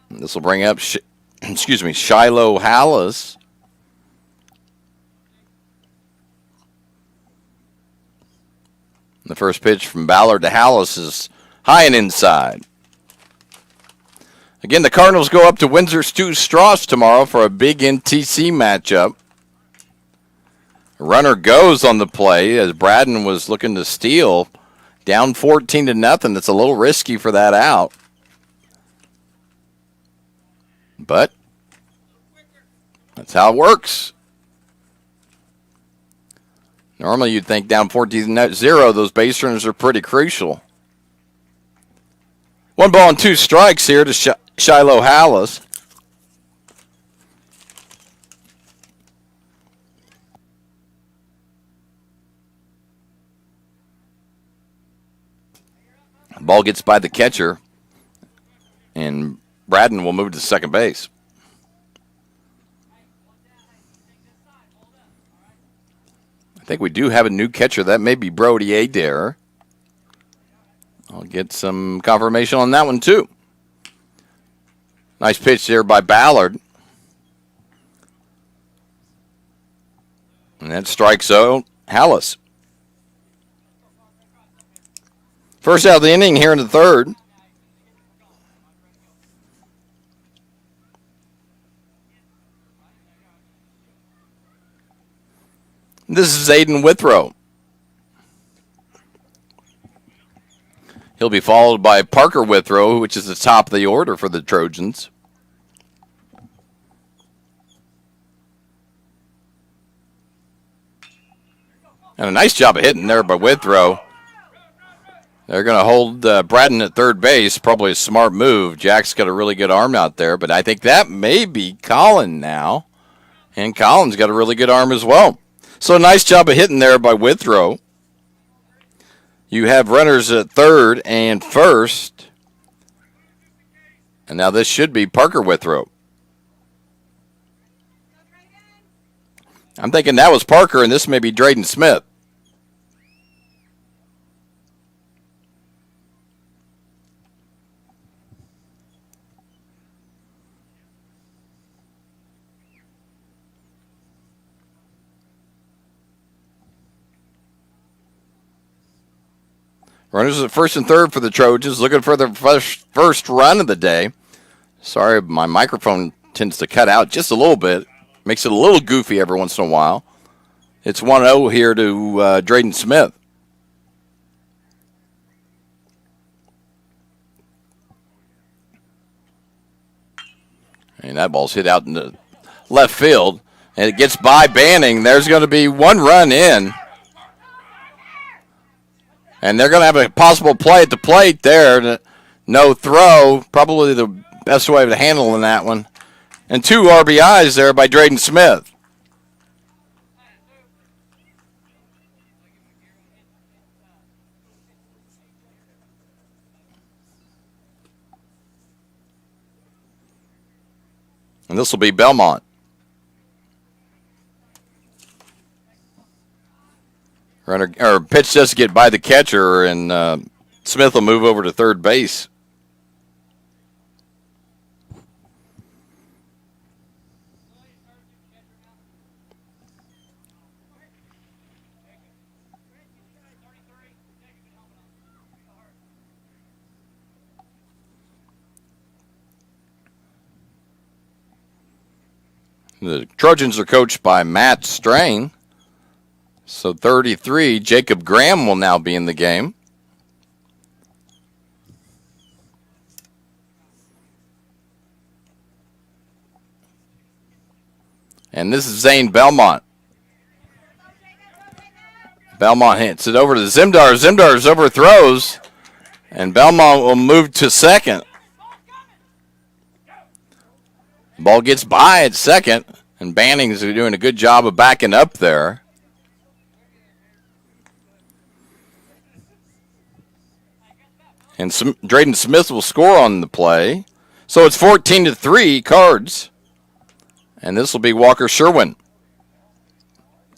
Speaker 1: This will bring up, Shiloh Hallis. The first pitch from Ballard to Hallis is high and inside. Again, the Cardinals go up to Windsor Stu Strauss tomorrow for a big NTC matchup. A runner goes on the play as Braden was looking to steal. Down 14-0. It's a little risky for that out. But that's how it works. Normally you'd think down 14-0, those base runners are pretty crucial. 1 ball and 2 strikes here to Shiloh Hallis. Ball gets by the catcher, and Braden will move to second base. I think we do have a new catcher. That may be Brody Adair. I'll get some confirmation on that one, too. Nice pitch there by Ballard. And that strikes out Hallis. First out of the inning here in the third. This is Aiden Withrow. He'll be followed by Parker Withrow, which is the top of the order for the Trojans. And a nice job of hitting there by Withrow. They're going to hold Braden at third base. Probably a smart move. Jack's got a really good arm out there, but I think that may be Colin now. And Colin's got a really good arm as well. So nice job of hitting there by Withrow. You have runners at third and first. And now this should be Parker Withrow. I'm thinking that was Parker, and this may be Drayden Smith. Runners at first and third for the Trojans, looking for their first run of the day. Sorry, my microphone tends to cut out just a little bit. Makes it a little goofy every once in a while. It's 1-0 here to Drayden Smith. And that ball's hit out in the left field. And it gets by Banning. There's going to be one run in. And they're going to have a possible play at the plate there. No throw. Probably the best way of handling that one. And 2 RBIs there by Drayden Smith. And this will be Belmont. Pitch does get by the catcher, and Smith will move over to third base. The Trojans are coached by Matt Strang. So 33, Jacob Graham will now be in the game. And this is Zane Belmont. Belmont hits it over to Zimdar. Zimdar's overthrows, and Belmont will move to second. Ball gets by at second, And Banning's doing a good job of backing up there. And Drayden Smith will score on the play. So it's 14-3 Cards. And this will be Walker Sherwin.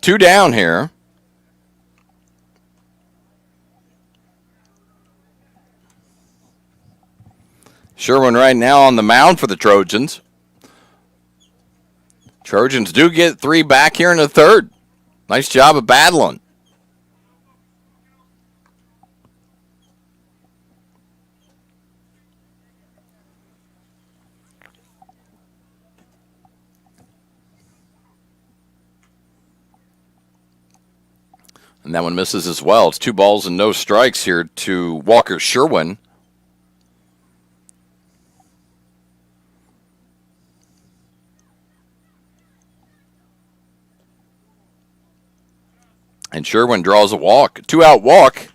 Speaker 1: 2 down here. Sherwin right now on the mound for the Trojans. Trojans do get 3 back here in the third. Nice job of battling. And that one misses as well. It's 2 balls and no strikes here to Walker Sherwin. And Sherwin draws a walk. 2-out walk.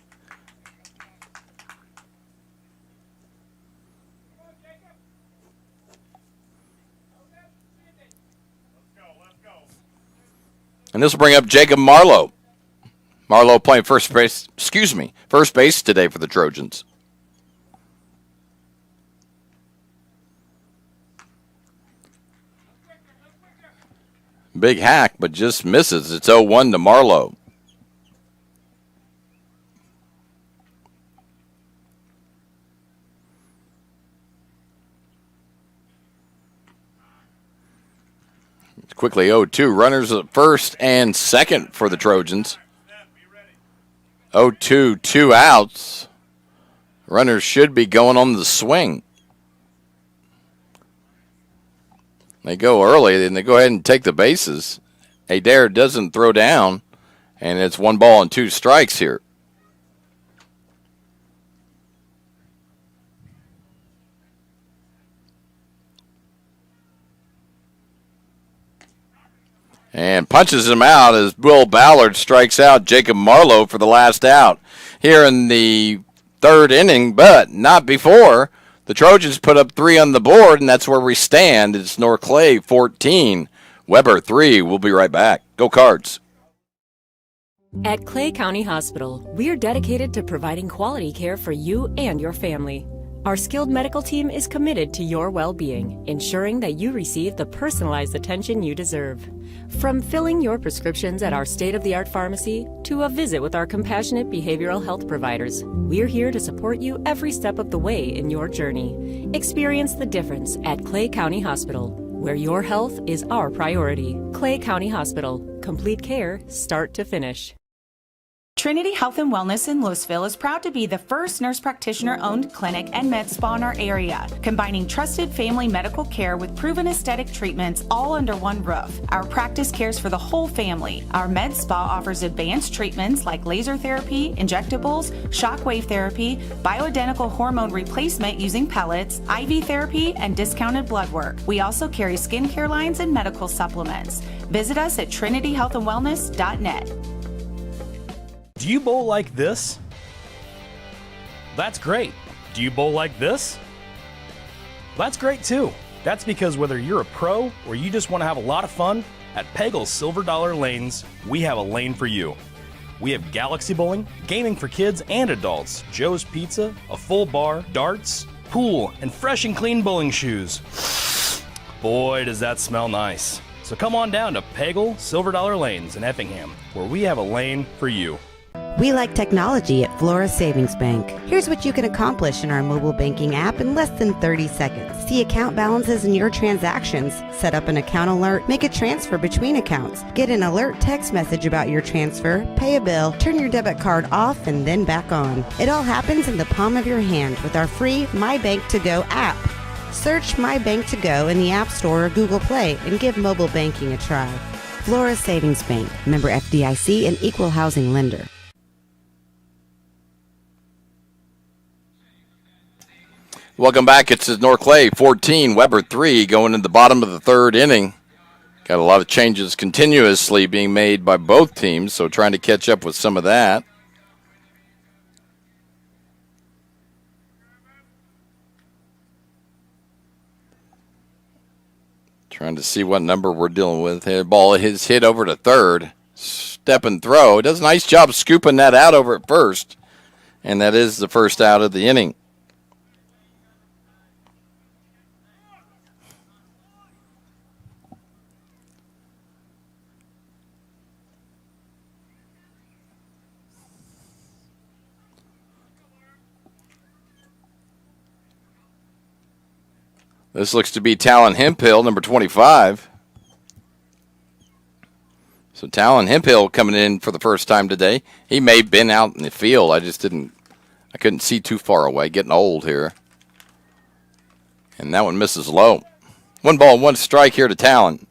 Speaker 1: And this will bring up Jacob Marlowe. Marlowe playing first base today for the Trojans. Big hack, but just misses. It's 0-1 to Marlowe. It's quickly 0-2. Runners at first and second for the Trojans. 0-2, 2 outs. Runners should be going on the swing. They go early, then they go ahead and take the bases. Adair doesn't throw down, and it's 1 ball and 2 strikes here. And punches him out as Will Ballard strikes out Jacob Marlowe for the last out here in the third inning, but not before. The Trojans put up 3 on the board, and that's where we stand. It's North Clay 14, Weber 3. We'll be right back. Go Cards.
Speaker 20: At Clay County Hospital, we are dedicated to providing quality care for you and your family. Our skilled medical team is committed to your well-being, ensuring that you receive the personalized attention you deserve. From filling your prescriptions at our state-of-the-art pharmacy to a visit with our compassionate behavioral health providers, we're here to support you every step of the way in your journey. Experience the difference at Clay County Hospital, where your health is our priority. Clay County Hospital, complete care, start to finish.
Speaker 21: Trinity Health and Wellness in Louisville is proud to be the first nurse practitioner-owned clinic and med spa in our area, combining trusted family medical care with proven aesthetic treatments all under one roof. Our practice cares for the whole family. Our med spa offers advanced treatments like laser therapy, injectables, shockwave therapy, bioidentical hormone replacement using pellets, IV therapy, and discounted blood work. We also carry skincare lines and medical supplements. Visit us at trinityhealthandwellness.net.
Speaker 22: Do you bowl like this? That's great. Do you bowl like this? That's great too. That's because whether you're a pro or you just want to have a lot of fun, at Pegel's Silver Dollar Lanes, we have a lane for you. We have galaxy bowling, gaming for kids and adults, Joe's Pizza, a full bar, darts, pool, and fresh and clean bowling shoes. Boy, does that smell nice. So come on down to Pegel Silver Dollar Lanes in Effingham, where we have a lane for you.
Speaker 4: We like technology at Flora Savings Bank. Here's what you can accomplish in our mobile banking app in less than 30 seconds. See account balances in your transactions, set up an account alert, make a transfer between accounts, get an alert text message about your transfer, pay a bill, turn your debit card off and then back on. It all happens in the palm of your hand with our free My Bank to Go app. Search My Bank to Go in the App Store or Google Play and give mobile banking a try. Flora Savings Bank, member FDIC and equal housing lender.
Speaker 1: Welcome back. It's North Clay 14, Weber 3, going in the bottom of the third inning. Got a lot of changes continuously being made by both teams, so trying to catch up with some of that. Trying to see what number we're dealing with here. Ball is hit over to third. Step and throw. Does a nice job scooping that out over at first. And that is the first out of the inning. This looks to be Talon Hemphill, number 25. So Talon Hemphill coming in for the first time today. He may have been out in the field. I couldn't see too far away. Getting old here. And that one misses low. 1 ball, 1 strike here to Talon.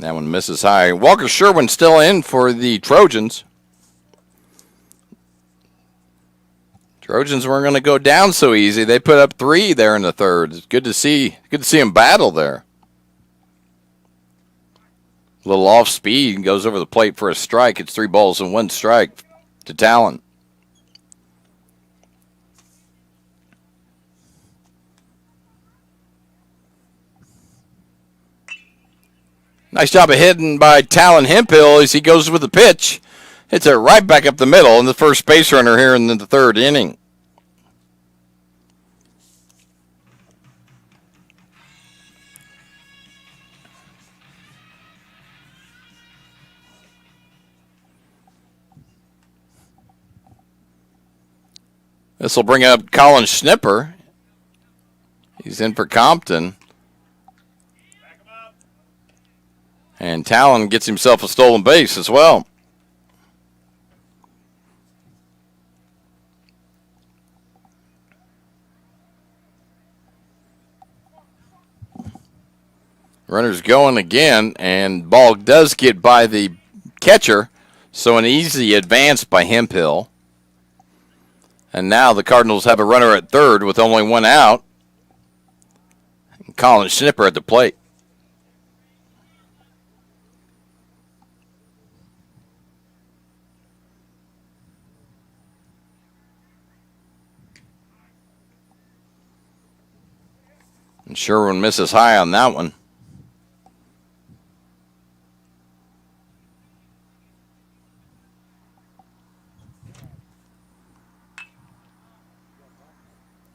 Speaker 1: That one misses high. Walker Sherwin still in for the Trojans. Trojans weren't going to go down so easy. They put up 3 there in the third. It's good to see him battle there. A little off speed, goes over the plate for a strike. It's 3 balls and 1 strike to Talon. Nice job of hitting by Talon Hemphill as he goes with the pitch. Hits it right back up the middle, and the first base runner here in the third inning. This will bring up Colin Schnipper. He's in for Compton. And Talon gets himself a stolen base as well. Runner's going again, and ball does get by the catcher, so an easy advance by Hemphill. And now the Cardinals have a runner at third with only 1 out. Colin Schnipper at the plate. And Sherwin misses high on that one.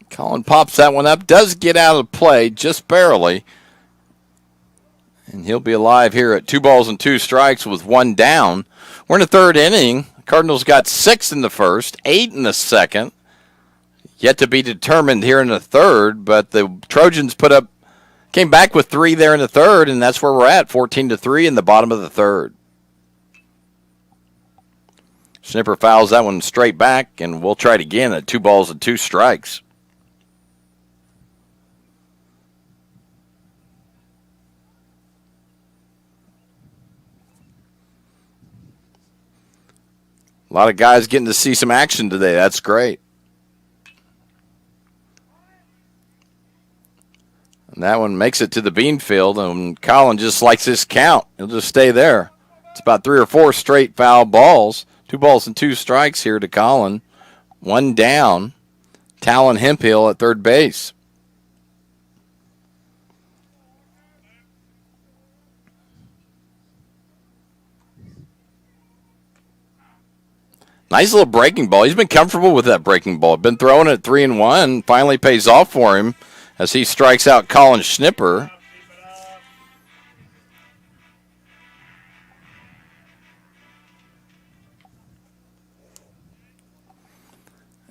Speaker 1: Colin pops that one up, does get out of play just barely. And he'll be alive here at 2 balls and 2 strikes with 1 down. We're in the third inning. Cardinals got 6 in the first, 8 in the second. Yet to be determined here in the third, but the Trojans came back with 3 there in the third, and that's where we're at, 14-3 in the bottom of the third. Schnipper fouls that one straight back, and we'll try it again at 2 balls and 2 strikes. A lot of guys getting to see some action today. That's great. And that one makes it to the bean field, and Colin just likes this count. He'll just stay there. It's about 3 or 4 straight foul balls. 2 balls and 2 strikes here to Colin. 1 down. Talon Hemphill at third base. Nice little breaking ball. He's been comfortable with that breaking ball. Been throwing it 3-1. Finally pays off for him as he strikes out Colin Schnipper.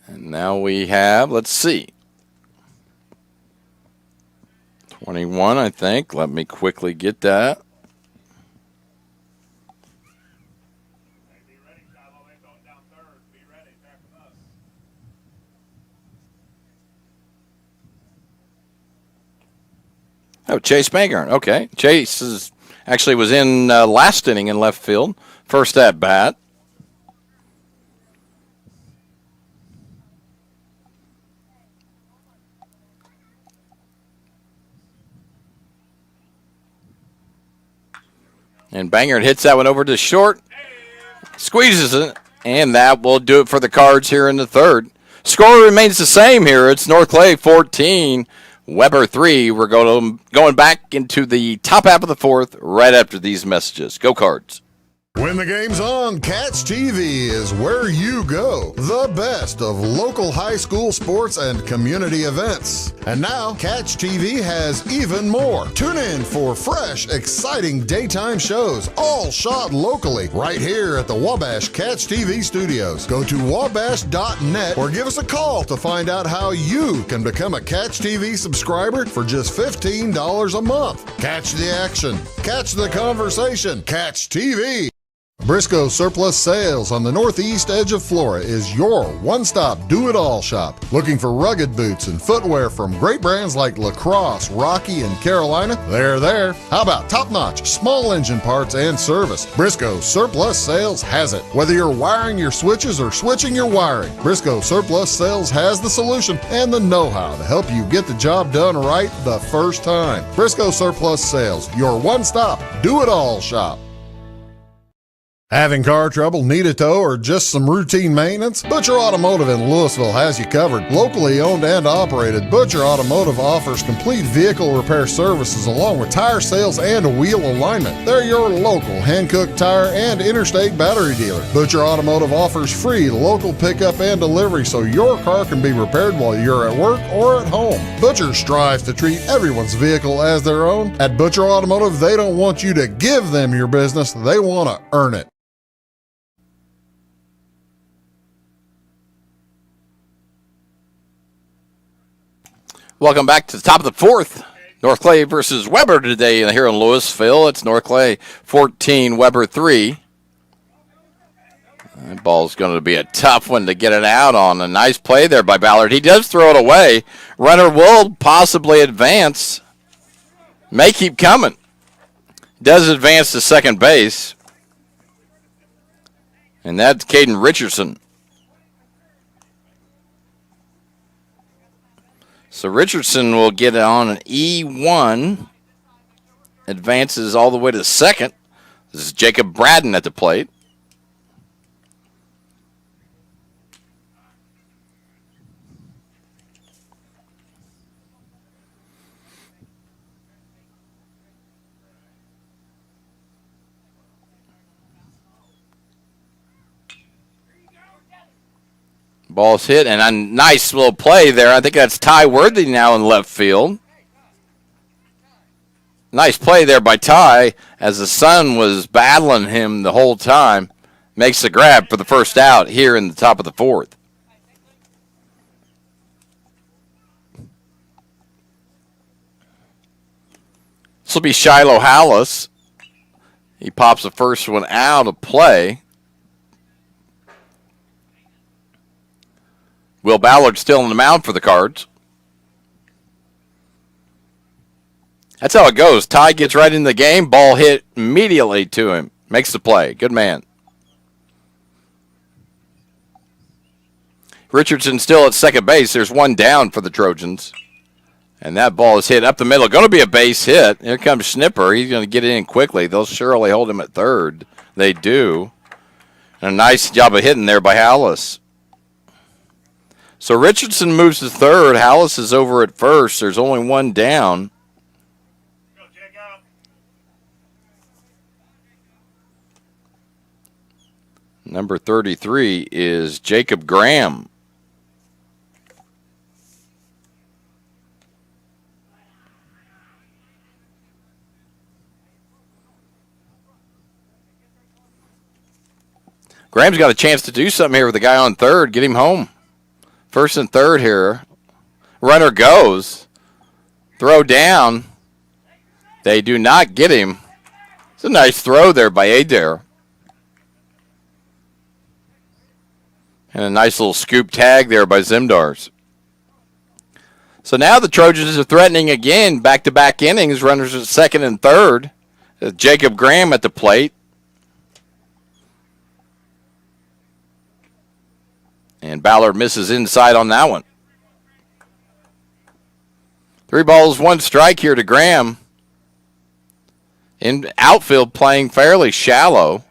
Speaker 1: And now we have, let's see, 21, I think. Let me quickly get that. Oh, Chase Maygarn. Okay. Chase actually was in last inning in left field. First at bat. And Bangor hits that one over to short. Squeezes it. And that will do it for the Cards here in the third. Score remains the same here. It's North Clay 14, Weber 3. We're going back into the top half of the fourth right after these messages. Go Cards.
Speaker 2: When the game's on, Catch TV is where you go. The best of local high school sports and community events. And now, Catch TV has even more. Tune in for fresh, exciting daytime shows, all shot locally, right here at the Wabash Catch TV studios. Go to wabash.net or give us a call to find out how you can become a Catch TV subscriber for just $15 a month. Catch the action. Catch the conversation. Catch TV. Briscoe Surplus Sales on the northeast edge of Flora is your one-stop do-it-all shop. Looking for rugged boots and footwear from great brands like Lacrosse, Rocky, and Carolina? They're there. How about top-notch small engine parts and service? Briscoe Surplus Sales has it. Whether you're wiring your switches or switching your wiring, Briscoe Surplus Sales has the solution and the know-how to help you get the job done right the first time. Briscoe Surplus Sales, your one-stop do-it-all shop. Having car trouble, need a tow, or just some routine maintenance? Butcher Automotive in Louisville has you covered. Locally owned and operated, Butcher Automotive offers complete vehicle repair services along with tire sales and wheel alignment. They're your local Hankook tire and interstate battery dealer. Butcher Automotive offers free local pickup and delivery so your car can be repaired while you're at work or at home. Butcher strives to treat everyone's vehicle as their own. At Butcher Automotive, they don't want you to give them your business, they want to earn it.
Speaker 1: Welcome back to the top of the fourth. North Clay versus Weber today here in Louisville. It's North Clay 14, Weber 3. That ball's going to be a tough one to get it out on. A nice play there by Ballard. He does throw it away. Runner will possibly advance. May keep coming. Does advance to second base. And that's Caden Richardson. So Richardson will get on an E1, advances all the way to second. This is Jacob Braden at the plate. Ball's hit, and a nice little play there. I think that's Ty Worthy now in left field. Nice play there by Ty as the sun was battling him the whole time. Makes the grab for the first out here in the top of the fourth. This will be Shiloh Hallis. He pops the first one out of play. Will Ballard still on the mound for the Cards. That's how it goes. Ty gets right in the game. Ball hit immediately to him. Makes the play. Good man. Richardson still at second base. There's one down for the Trojans. And that ball is hit up the middle. Going to be a base hit. Here comes Schnipper. He's going to get in quickly. They'll surely hold him at third. They do. And a nice job of hitting there by Hallis. So Richardson moves to third. Hallis is over at first. There's only one down. Number 33 is Jacob Graham. Graham's got a chance to do something here with the guy on third. Get him home. First and third here. Runner goes. Throw down. They do not get him. It's a nice throw there by Adair. And a nice little scoop tag there by Zimdars. So now the Trojans are threatening again. Back-to-back innings. Runners at second and third. Jacob Graham at the plate. And Ballard misses inside on that one. 3 balls, 1 strike here to Graham. in outfield playing fairly shallow.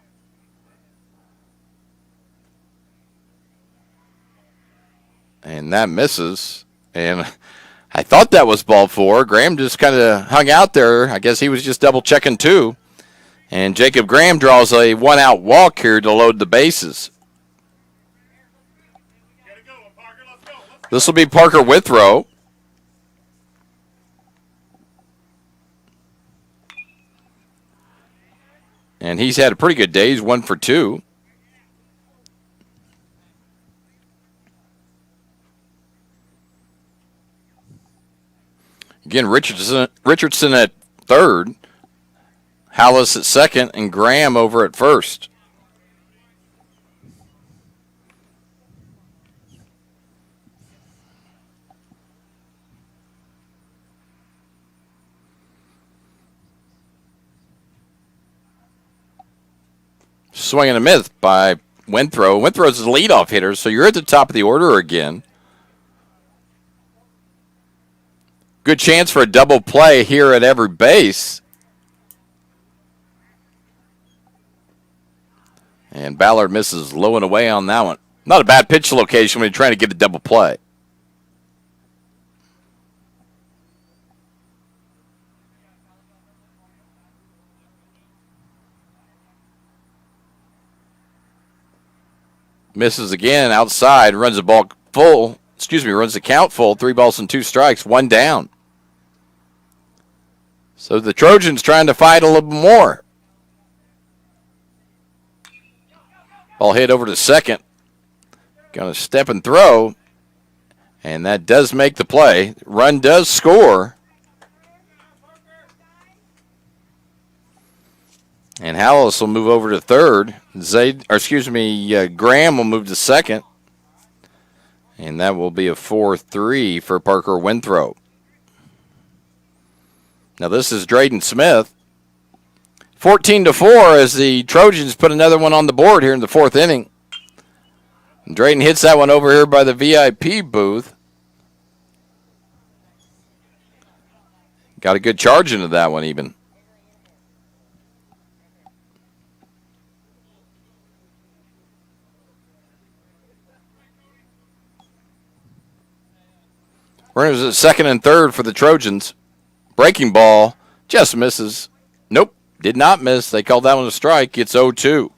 Speaker 1: And that misses. And I thought that was ball 4. Graham just kind of hung out there. I guess he was just double checking too. And Jacob Graham draws a 1-out walk here to load the bases. This will be Parker Withrow. And he's had a pretty good day. He's 1 for 2. Again, Richardson at third, Hallis at second, and Graham over at first. Swing and a miss by Withrow. Withrow's the leadoff hitter, so you're at the top of the order again. Good chance for a double play here at every base. And Ballard misses low and away on that one. Not a bad pitch location when you're trying to get a double play. Misses again outside, runs the ball full. Runs the count full. 3 balls and 2 strikes, 1 down. So the Trojans trying to fight a little more. Ball hit over to second. Going to step and throw. And that does make the play. Run does score. And Hallis will move over to third. Graham will move to second. And that will be a 4-3 for Parker Withrow. Now this is Drayden Smith. 14-4 as the Trojans put another one on the board here in the 4th inning. And Drayden hits that one over here by the VIP booth. Got a good charge into that one even. Runners at second and third for the Trojans. Breaking ball just misses. Nope, did not miss. They called that one a strike. It's 0-2.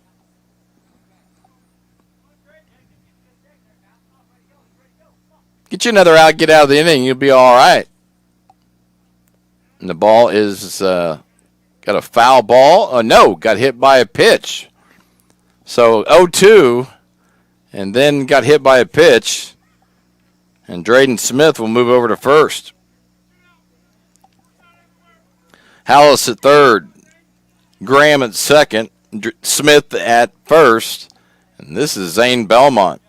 Speaker 1: Get you another out, get out of the inning, you'll be all right. And the ball is got a foul ball. Oh, no, got hit by a pitch. So 0-2, and then got hit by a pitch. And Drayden Smith will move over to first. Hallis at third. Graham at second. Smith at first. And this is Zane Belmont.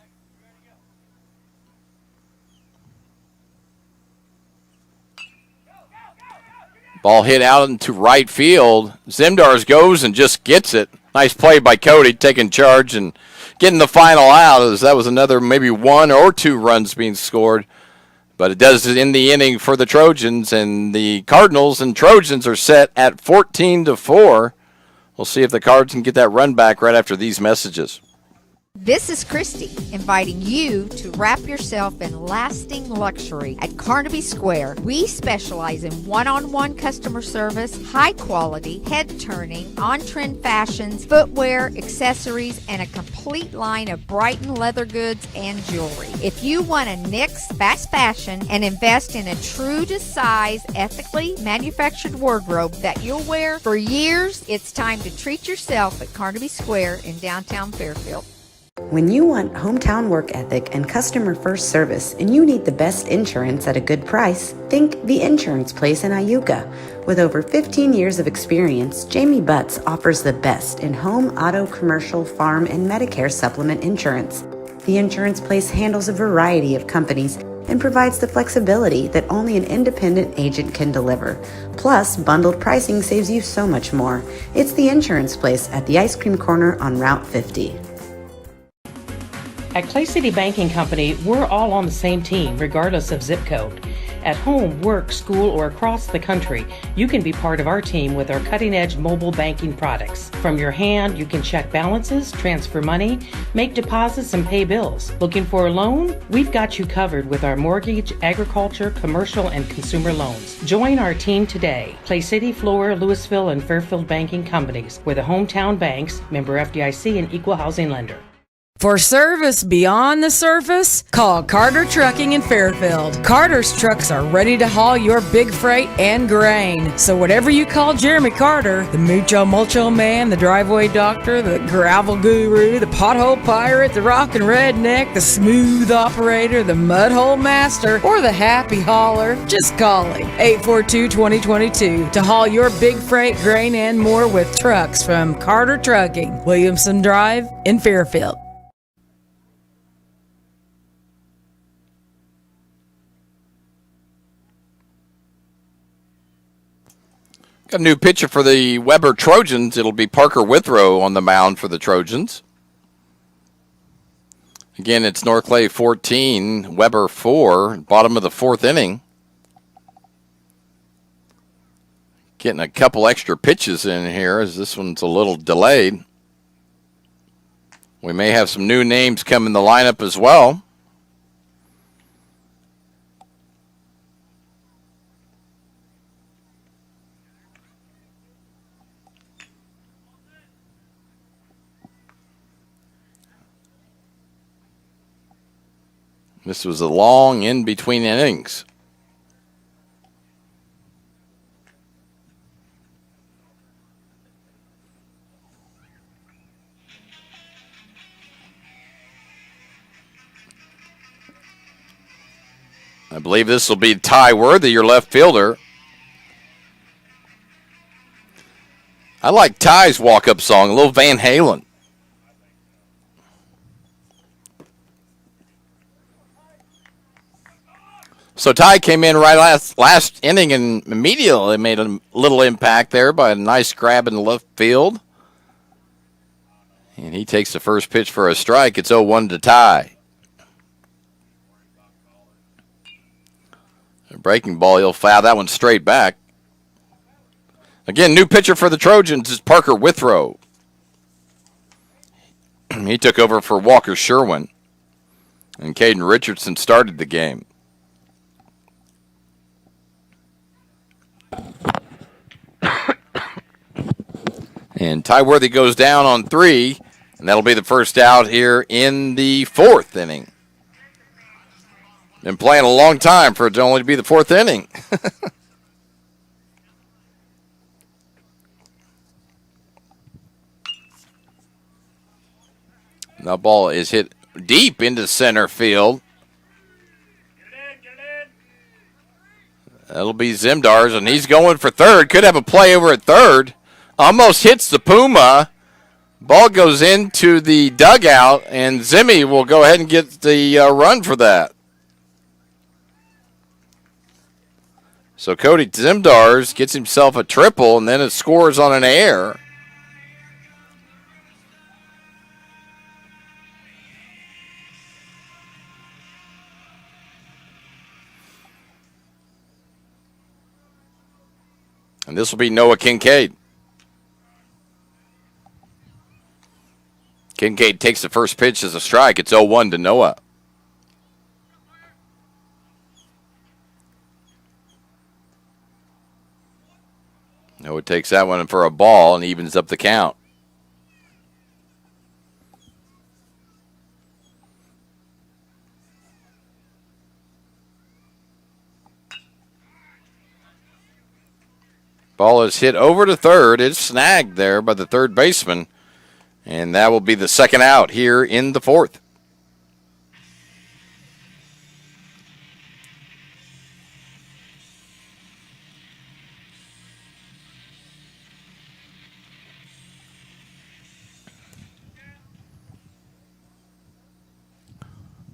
Speaker 1: Ball hit out into right field. Zimdars goes and just gets it. Nice play by Cody, taking charge and getting the final out, as that was another maybe 1 or 2 runs being scored. But it does end the inning for the Trojans, and the Cardinals and Trojans are set at 14-4. We'll see if the Cards can get that run back right after these messages.
Speaker 3: This is Christy, inviting you to wrap yourself in lasting luxury at Carnaby Square. We specialize in one-on-one customer service, high quality, head-turning, on-trend fashions, footwear, accessories, and a complete line of Brighton leather goods and jewelry. If you want to nix fast fashion and invest in a true-to-size, ethically manufactured wardrobe that you'll wear for years, it's time to treat yourself at Carnaby Square in downtown Fairfield.
Speaker 4: When you want hometown work ethic and customer first service and you need the best insurance at a good price, think The Insurance Place in Iuka. With over 15 years of experience, Jamie Butts offers the best in home, auto, commercial, farm, and Medicare supplement insurance. The Insurance Place handles a variety of companies and provides the flexibility that only an independent agent can deliver. Plus, bundled pricing saves you so much more. It's The Insurance Place at the Ice Cream Corner on Route 50.
Speaker 5: At Clay City Banking Company, we're all on the same team, regardless of zip code. At home, work, school, or across the country, you can be part of our team with our cutting-edge mobile banking products. From your hand, you can check balances, transfer money, make deposits, and pay bills. Looking for a loan? We've got you covered with our mortgage, agriculture, commercial, and consumer loans. Join our team today. Clay City, Flora, Louisville, and Fairfield banking companies. We're the hometown banks, member FDIC, and equal housing lender.
Speaker 6: For service beyond the surface, call Carter Trucking in Fairfield. Carter's trucks are ready to haul your big freight and grain. So whatever you call Jeremy Carter, the Mucho Mulcho Man, the driveway doctor, the gravel guru, the pothole pirate, the rockin' redneck, the smooth operator, the mud hole master, or the happy hauler, just call him. 842-2022 to haul your big freight, grain, and more with trucks from Carter Trucking, Williamson Drive in Fairfield.
Speaker 1: Got a new pitcher for the Weber Trojans. It'll be Parker Withrow on the mound for the Trojans. Again, it's North Clay 14, Weber 4, bottom of the fourth inning. Getting a couple extra pitches in here as this one's a little delayed. We may have some new names come in the lineup as well. This was a long in-between innings. I believe this will be Ty Worthy, your left fielder. I like Ty's walk-up song, a little Van Halen. So Ty came in right last inning and immediately made a little impact there by a nice grab in the left field. And he takes the first pitch for a strike. It's 0-1 to Ty. A breaking ball, he'll foul that one straight back. Again, new pitcher for the Trojans is Parker Withrow. He took over for Walker Sherwin. And Caden Richardson started the game. And Ty Worthy goes down on 3, and that'll be the first out here in the fourth inning. Been playing a long time for it to only be the fourth inning. That ball is hit deep into center field. That'll be Zimdars, and he's going for third. Could have a play over at third. Almost hits the Puma. Ball goes into the dugout, and Zimmy will go ahead and get the run for that. So Cody Zimdars gets himself a triple, and then it scores on an error. And this will be Noah Kincaid. Kincaid takes the first pitch as a strike. It's 0-1 to Noah. Noah takes that one for a ball and evens up the count. Ball is hit over to third. It's snagged there by the third baseman. And that will be the second out here in the fourth.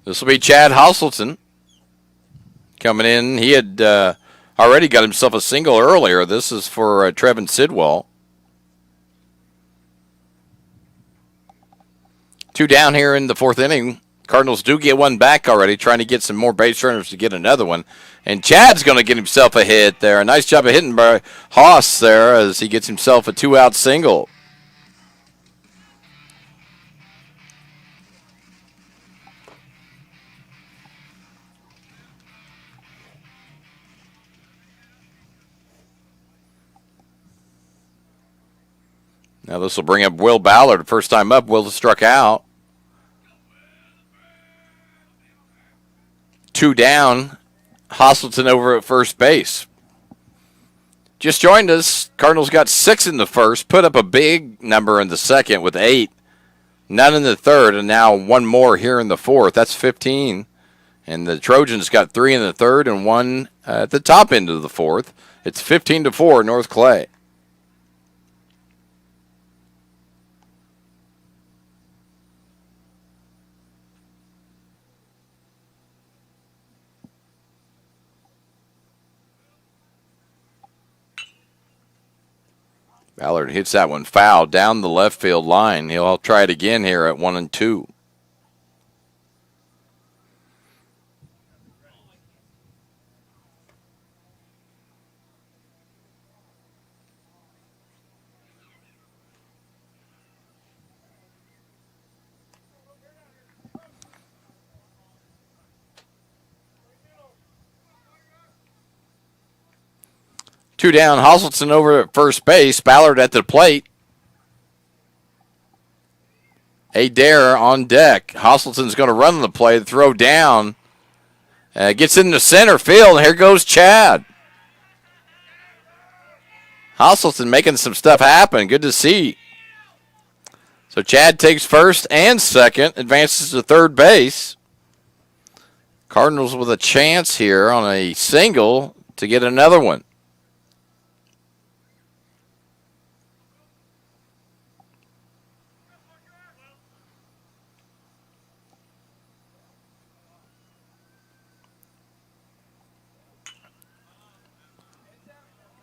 Speaker 1: This will be Chad Hasselton coming in. He had already got himself a single earlier. This is for Trevin Sidwell. 2 down here in the fourth inning. Cardinals do get one back already, trying to get some more base runners to get another one. And Chad's going to get himself a hit there. A nice job of hitting by Haas there as he gets himself a 2-out single. Now this will bring up Will Ballard. First time up, Will struck out. 2 down. Hosselton over at first base. Just joined us. Cardinals got 6 in the first, put up a big number in the second with 8. None in the third, and now one more here in the fourth. That's 15. And the Trojans got 3 in the third and 1 at the top end of the fourth. It's 15-4 North Clay. Ballard hits that one foul down the left field line. He'll try it again here at 1-2. Two down, Hosselton over at first base. Ballard at the plate. Adair on deck. Hosselton's going to run the play, throw down. Gets into center field, and here goes Chad. Hosselton making some stuff happen. Good to see. So Chad takes first and second, advances to third base. Cardinals with a chance here on a single to get another one.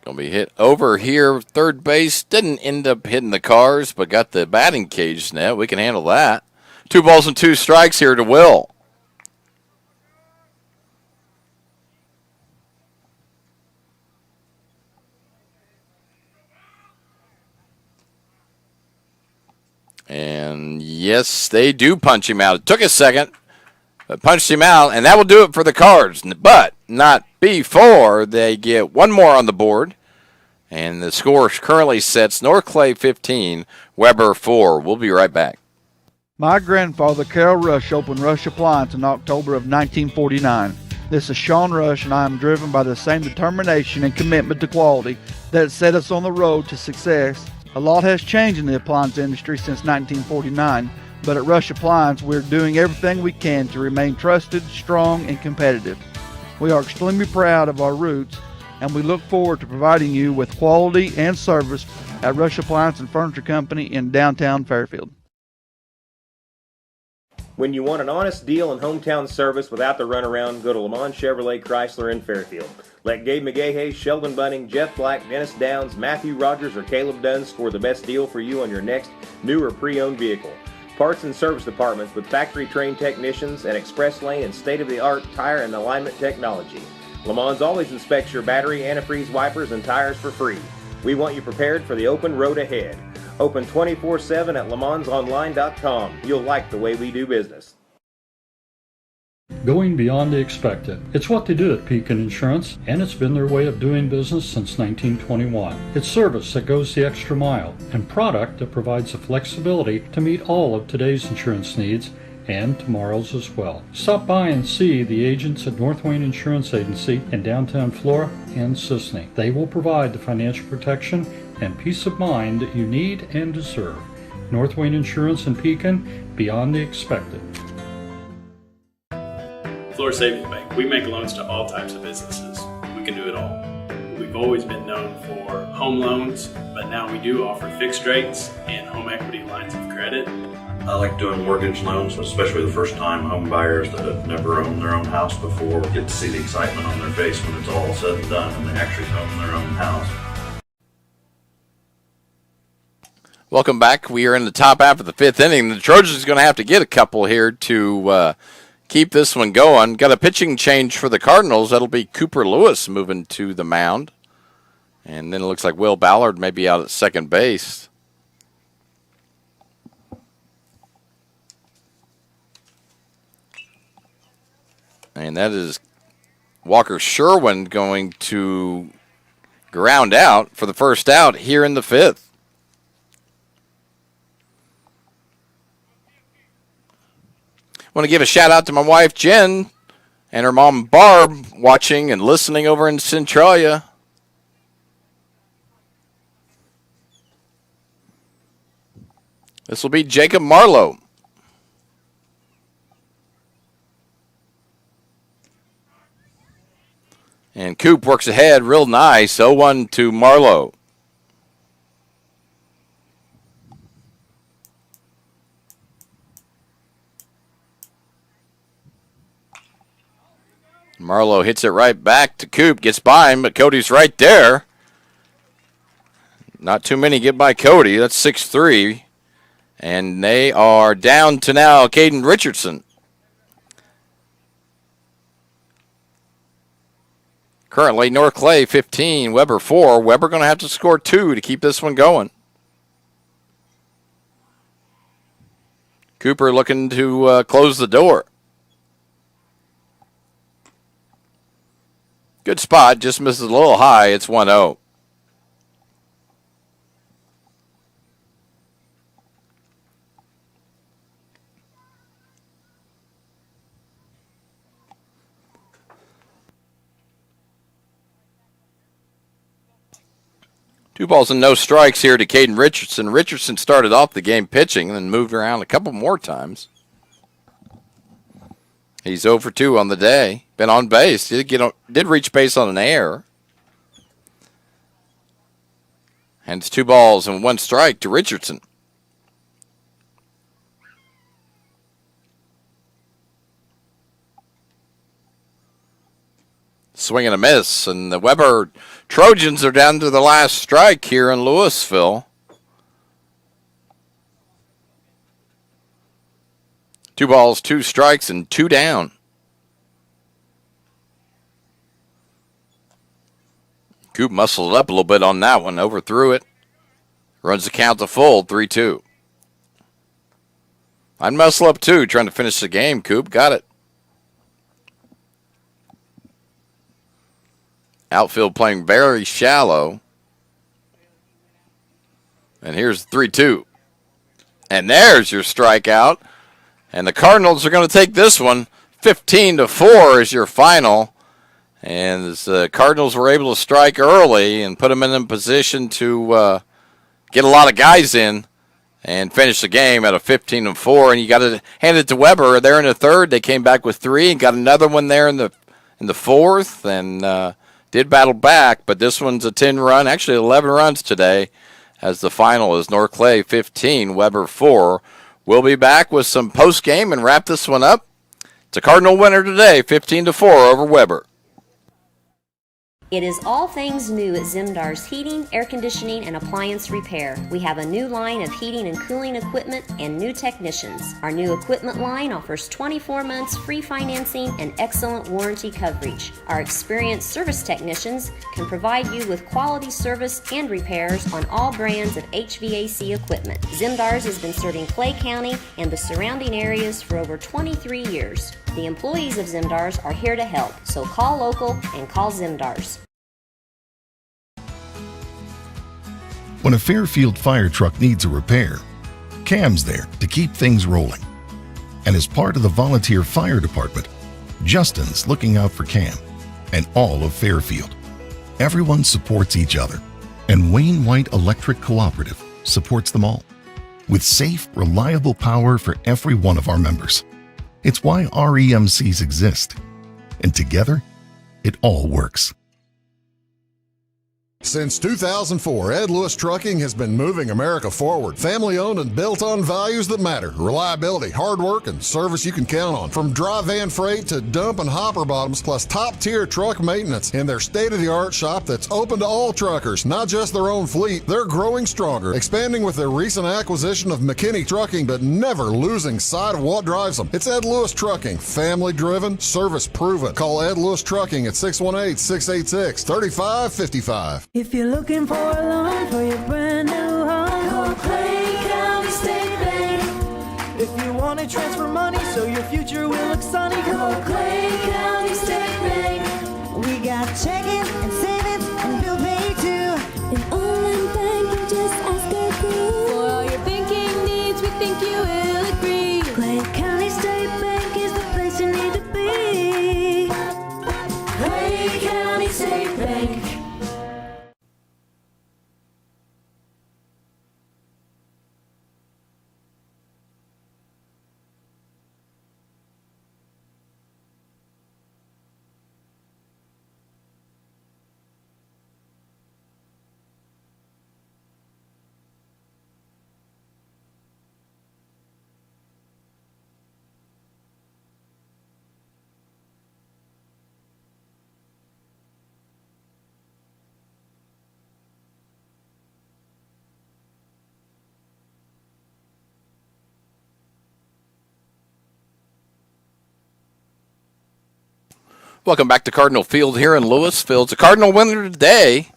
Speaker 1: Going to be hit over here. Third base didn't end up hitting the cars, but got the batting cage net. We can handle that. 2 balls and 2 strikes here to Will. And yes, they do punch him out. It took a second, but punched him out, and that will do it for the Cards. But not before they get one more on the board. And the score currently sets North Clay 15, Weber 4. We'll be right back.
Speaker 7: My grandfather, Carol Rush, opened Rush Appliance in October of 1949. This is Sean Rush, and I am driven by the same determination and commitment to quality that set us on the road to success. A lot has changed in the appliance industry since 1949, but at Rush Appliance, we're doing everything we can to remain trusted, strong, and competitive. We are extremely proud of our roots, and we look forward to providing you with quality and service at Rush Appliance and Furniture Company in downtown Fairfield.
Speaker 8: When you want an honest deal and hometown service without the runaround, go to Lamont Chevrolet Chrysler in Fairfield. Let Gabe McGahey, Sheldon Bunning, Jeff Black, Dennis Downs, Matthew Rogers, or Caleb Dunn score the best deal for you on your next new or pre-owned vehicle. Parts and service departments with factory-trained technicians and express lane and state-of-the-art tire and alignment technology. Lamont always inspects your battery, antifreeze, wipers, and tires for free. We want you prepared for the open road ahead. Open 24/7 at LaMonsOnline.com. You'll like the way we do business.
Speaker 9: Going beyond the expected. It's what they do at Pekin Insurance, and it's been their way of doing business since 1921. It's service that goes the extra mile, and product that provides the flexibility to meet all of today's insurance needs and tomorrow's as well. Stop by and see the agents at North Wayne Insurance Agency in downtown Flora and Sisney. They will provide the financial protection and peace of mind that you need and deserve. North Wayne Insurance in Pekin, beyond the expected.
Speaker 10: Flora Savings Bank, we make loans to all types of businesses. We can do it all. We've always been known for home loans, but now we do offer fixed rates and home equity lines of credit.
Speaker 11: I like doing mortgage loans, especially the first time home buyers that have never owned their own house before get to see the excitement on their face when it's all said and done and they actually own their own house.
Speaker 1: Welcome back. We are in the top half of the fifth inning. The Trojans going to have to get a couple here to keep this one going. Got a pitching change for the Cardinals. That'll be Cooper Lewis moving to the mound. And then it looks like Will Ballard may be out at second base. And that is Walker Sherwin going to ground out for the first out here in the fifth. Want to give a shout out to my wife Jen and her mom Barb watching and listening over in Centralia. This will be Jacob Marlowe. And Coop works ahead real nice. 0-1 to Marlowe. Marlowe hits it right back to Coop. Gets by him, but Cody's right there. Not too many get by Cody. That's 6-3. And they are down to now Caden Richardson. Currently, North Clay 15, Weber 4. Weber going to have to score 2 to keep this one going. Cooper looking to close the door. Good spot, just misses a little high. It's 1-0. Two balls and no strikes here to Caden Richardson. Richardson started off the game pitching and then moved around a couple more times. He's 0 for 2 on the day. Been on base. Did reach base on an error. And it's 2 balls and 1 strike to Richardson. Swing and a miss. And the Weber Trojans are down to the last strike here in Louisville. 2 balls, 2 strikes, and 2 down. Coop muscled up a little bit on that one, overthrew it. Runs the count to full, 3-2. I'd muscle up too, trying to finish the game, Coop. Got it. Outfield playing very shallow. And here's 3-2. And there's your strikeout. And the Cardinals are going to take this one. 15-4 is your final. And the Cardinals were able to strike early and put them in a position to get a lot of guys in and finish the game at a 15-4. And you got to hand it to Weber. There in the third, they came back with 3 and got another one there in the fourth and did battle back. But this one's a 10-run, actually 11 runs today, as the final is North Clay 15, Weber 4. We'll be back with some post-game and wrap this one up. It's a Cardinal winner today, 15-4 over Weber.
Speaker 12: It is all things new at Zimdar's Heating, Air Conditioning, and Appliance Repair. We have a new line of heating and cooling equipment and new technicians. Our new equipment line offers 24 months free financing and excellent warranty coverage. Our experienced service technicians can provide you with quality service and repairs on all brands of HVAC equipment. Zimdar's has been serving Clay County and the surrounding areas for over 23 years. The employees of Zimdar's are here to help, so call local and call Zimdar's.
Speaker 14: When a Fairfield fire truck needs a repair, Cam's there to keep things rolling. And as part of the volunteer fire department, Justin's looking out for Cam and all of Fairfield. Everyone supports each other, and Wayne White Electric Cooperative supports them all, with safe, reliable power for every one of our members. It's why REMCs exist, and together, it all works.
Speaker 2: Since 2004, Ed Lewis Trucking has been moving America forward. Family-owned and built on values that matter. Reliability, hard work, and service you can count on. From dry van freight to dump and hopper bottoms, plus top-tier truck maintenance in their state-of-the-art shop that's open to all truckers, not just their own fleet. They're growing stronger, expanding with their recent acquisition of McKinney Trucking, but never losing sight of what drives them. It's Ed Lewis Trucking. Family-driven, service-proven. Call Ed Lewis Trucking at 618-686-3555.
Speaker 13: If you're looking for a loan for your brand new home, call Clay County State Bank. If you want to transfer money so your future will look sunny, call Clay County State Bank. We got checking and savings and bill pay too.
Speaker 15: An online bank, you just ask our crew. For all your banking needs, we think you will agree.
Speaker 13: Clay County State Bank is the place you need to be. Clay County State Bank.
Speaker 1: Welcome back to Cardinal Field here in Louisville. It's a Cardinal winner today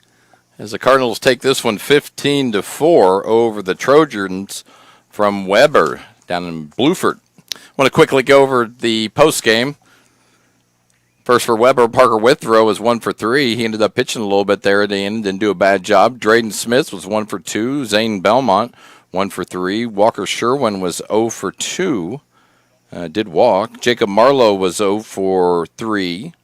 Speaker 1: as the Cardinals take this one 15-4 over the Trojans from Weber down in Bluford. I want to quickly go over the post game. First for Weber, Parker Withrow was 1 for 3. He ended up pitching a little bit there at the end, didn't do a bad job. Drayden Smith was 1 for 2. Zane Belmont 1 for 3. Walker Sherwin was 0 for 2. Did walk. Jacob Marlowe was 0 for 3.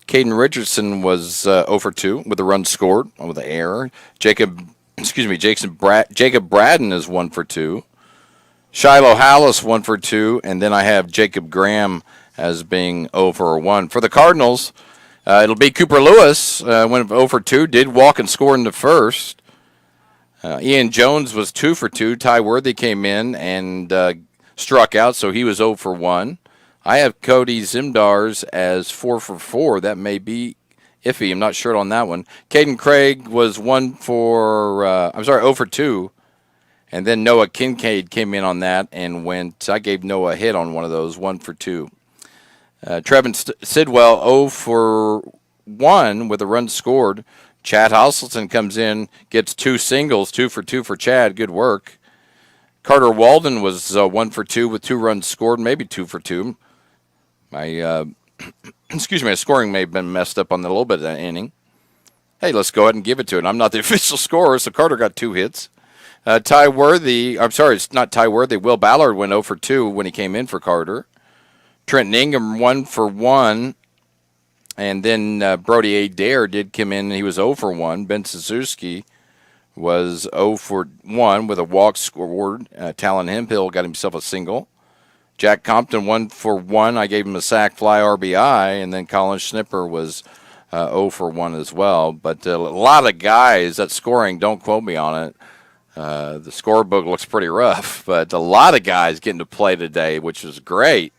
Speaker 1: Caden Richardson was 0 for 2 with a run scored with an error. Jacob Braden is 1 for 2. Shiloh Hallis 1 for 2, and then I have Jacob Graham as being 0 for 1. For the Cardinals, it'll be Cooper Lewis, went 0 for 2, did walk and score in the first. Ian Jones was 2 for 2. Ty Worthy came in and struck out, so he was 0 for 1. I have Cody Zimdars as 4 for 4. That may be iffy. I'm not sure on that one. Caden Craig was 0 for 2. And then Noah Kincaid came in on that and I gave Noah a hit on one of those, 1 for 2. Trevin Sidwell, 0 for 1 with a run scored. Chad Hosselton comes in, gets 2 singles, 2 for 2 for Chad. Good work. Carter Walden was 1 for 2 with 2 runs scored, maybe 2 for 2. My scoring may have been messed up on a little bit of that inning. Hey, let's go ahead and give it to it. I'm not the official scorer, so Carter got 2 hits. It's not Ty Worthy. Will Ballard went 0 for 2 when he came in for Carter. Trenton Ingham 1 for 1. And then Brody Adair did come in, and he was 0 for 1. Ben Suzuki was 0 for 1 with a walk scored. Talon Hemphill got himself a single. Jack Compton 1 for 1. I gave him a sac fly RBI, and then Colin Schnipper was 0 for 1 as well. But a lot of guys, that scoring, don't quote me on it. The scorebook looks pretty rough, but a lot of guys getting to play today, which is great.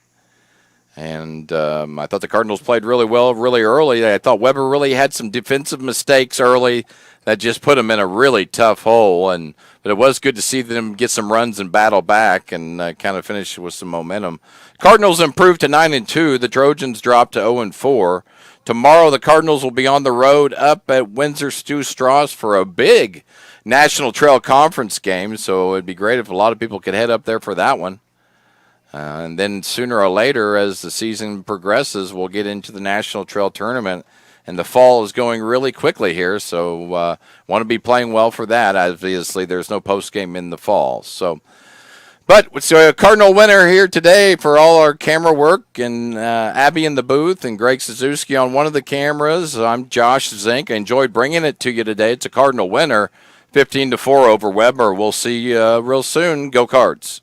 Speaker 1: And I thought the Cardinals played really well really early. I thought Weber really had some defensive mistakes early that just put them in a really tough hole. But it was good to see them get some runs and battle back and kind of finish with some momentum. Cardinals improved to 9-2. The Trojans dropped to 0-4. Tomorrow the Cardinals will be on the road up at Windsor Stu Strauss for a big National Trail Conference game. So it'd be great if a lot of people could head up there for that one. And then sooner or later, as the season progresses, we'll get into the National Trail Tournament. And the fall is going really quickly here, so want to be playing well for that. Obviously, there's no postgame in the fall. But it's a Cardinal winner here today for all our camera work, and Abby in the booth and Greg Suzuki on one of the cameras. I'm Josh Zink. I enjoyed bringing it to you today. It's a Cardinal winner, 15-4 over Weber. We'll see you real soon. Go Cards.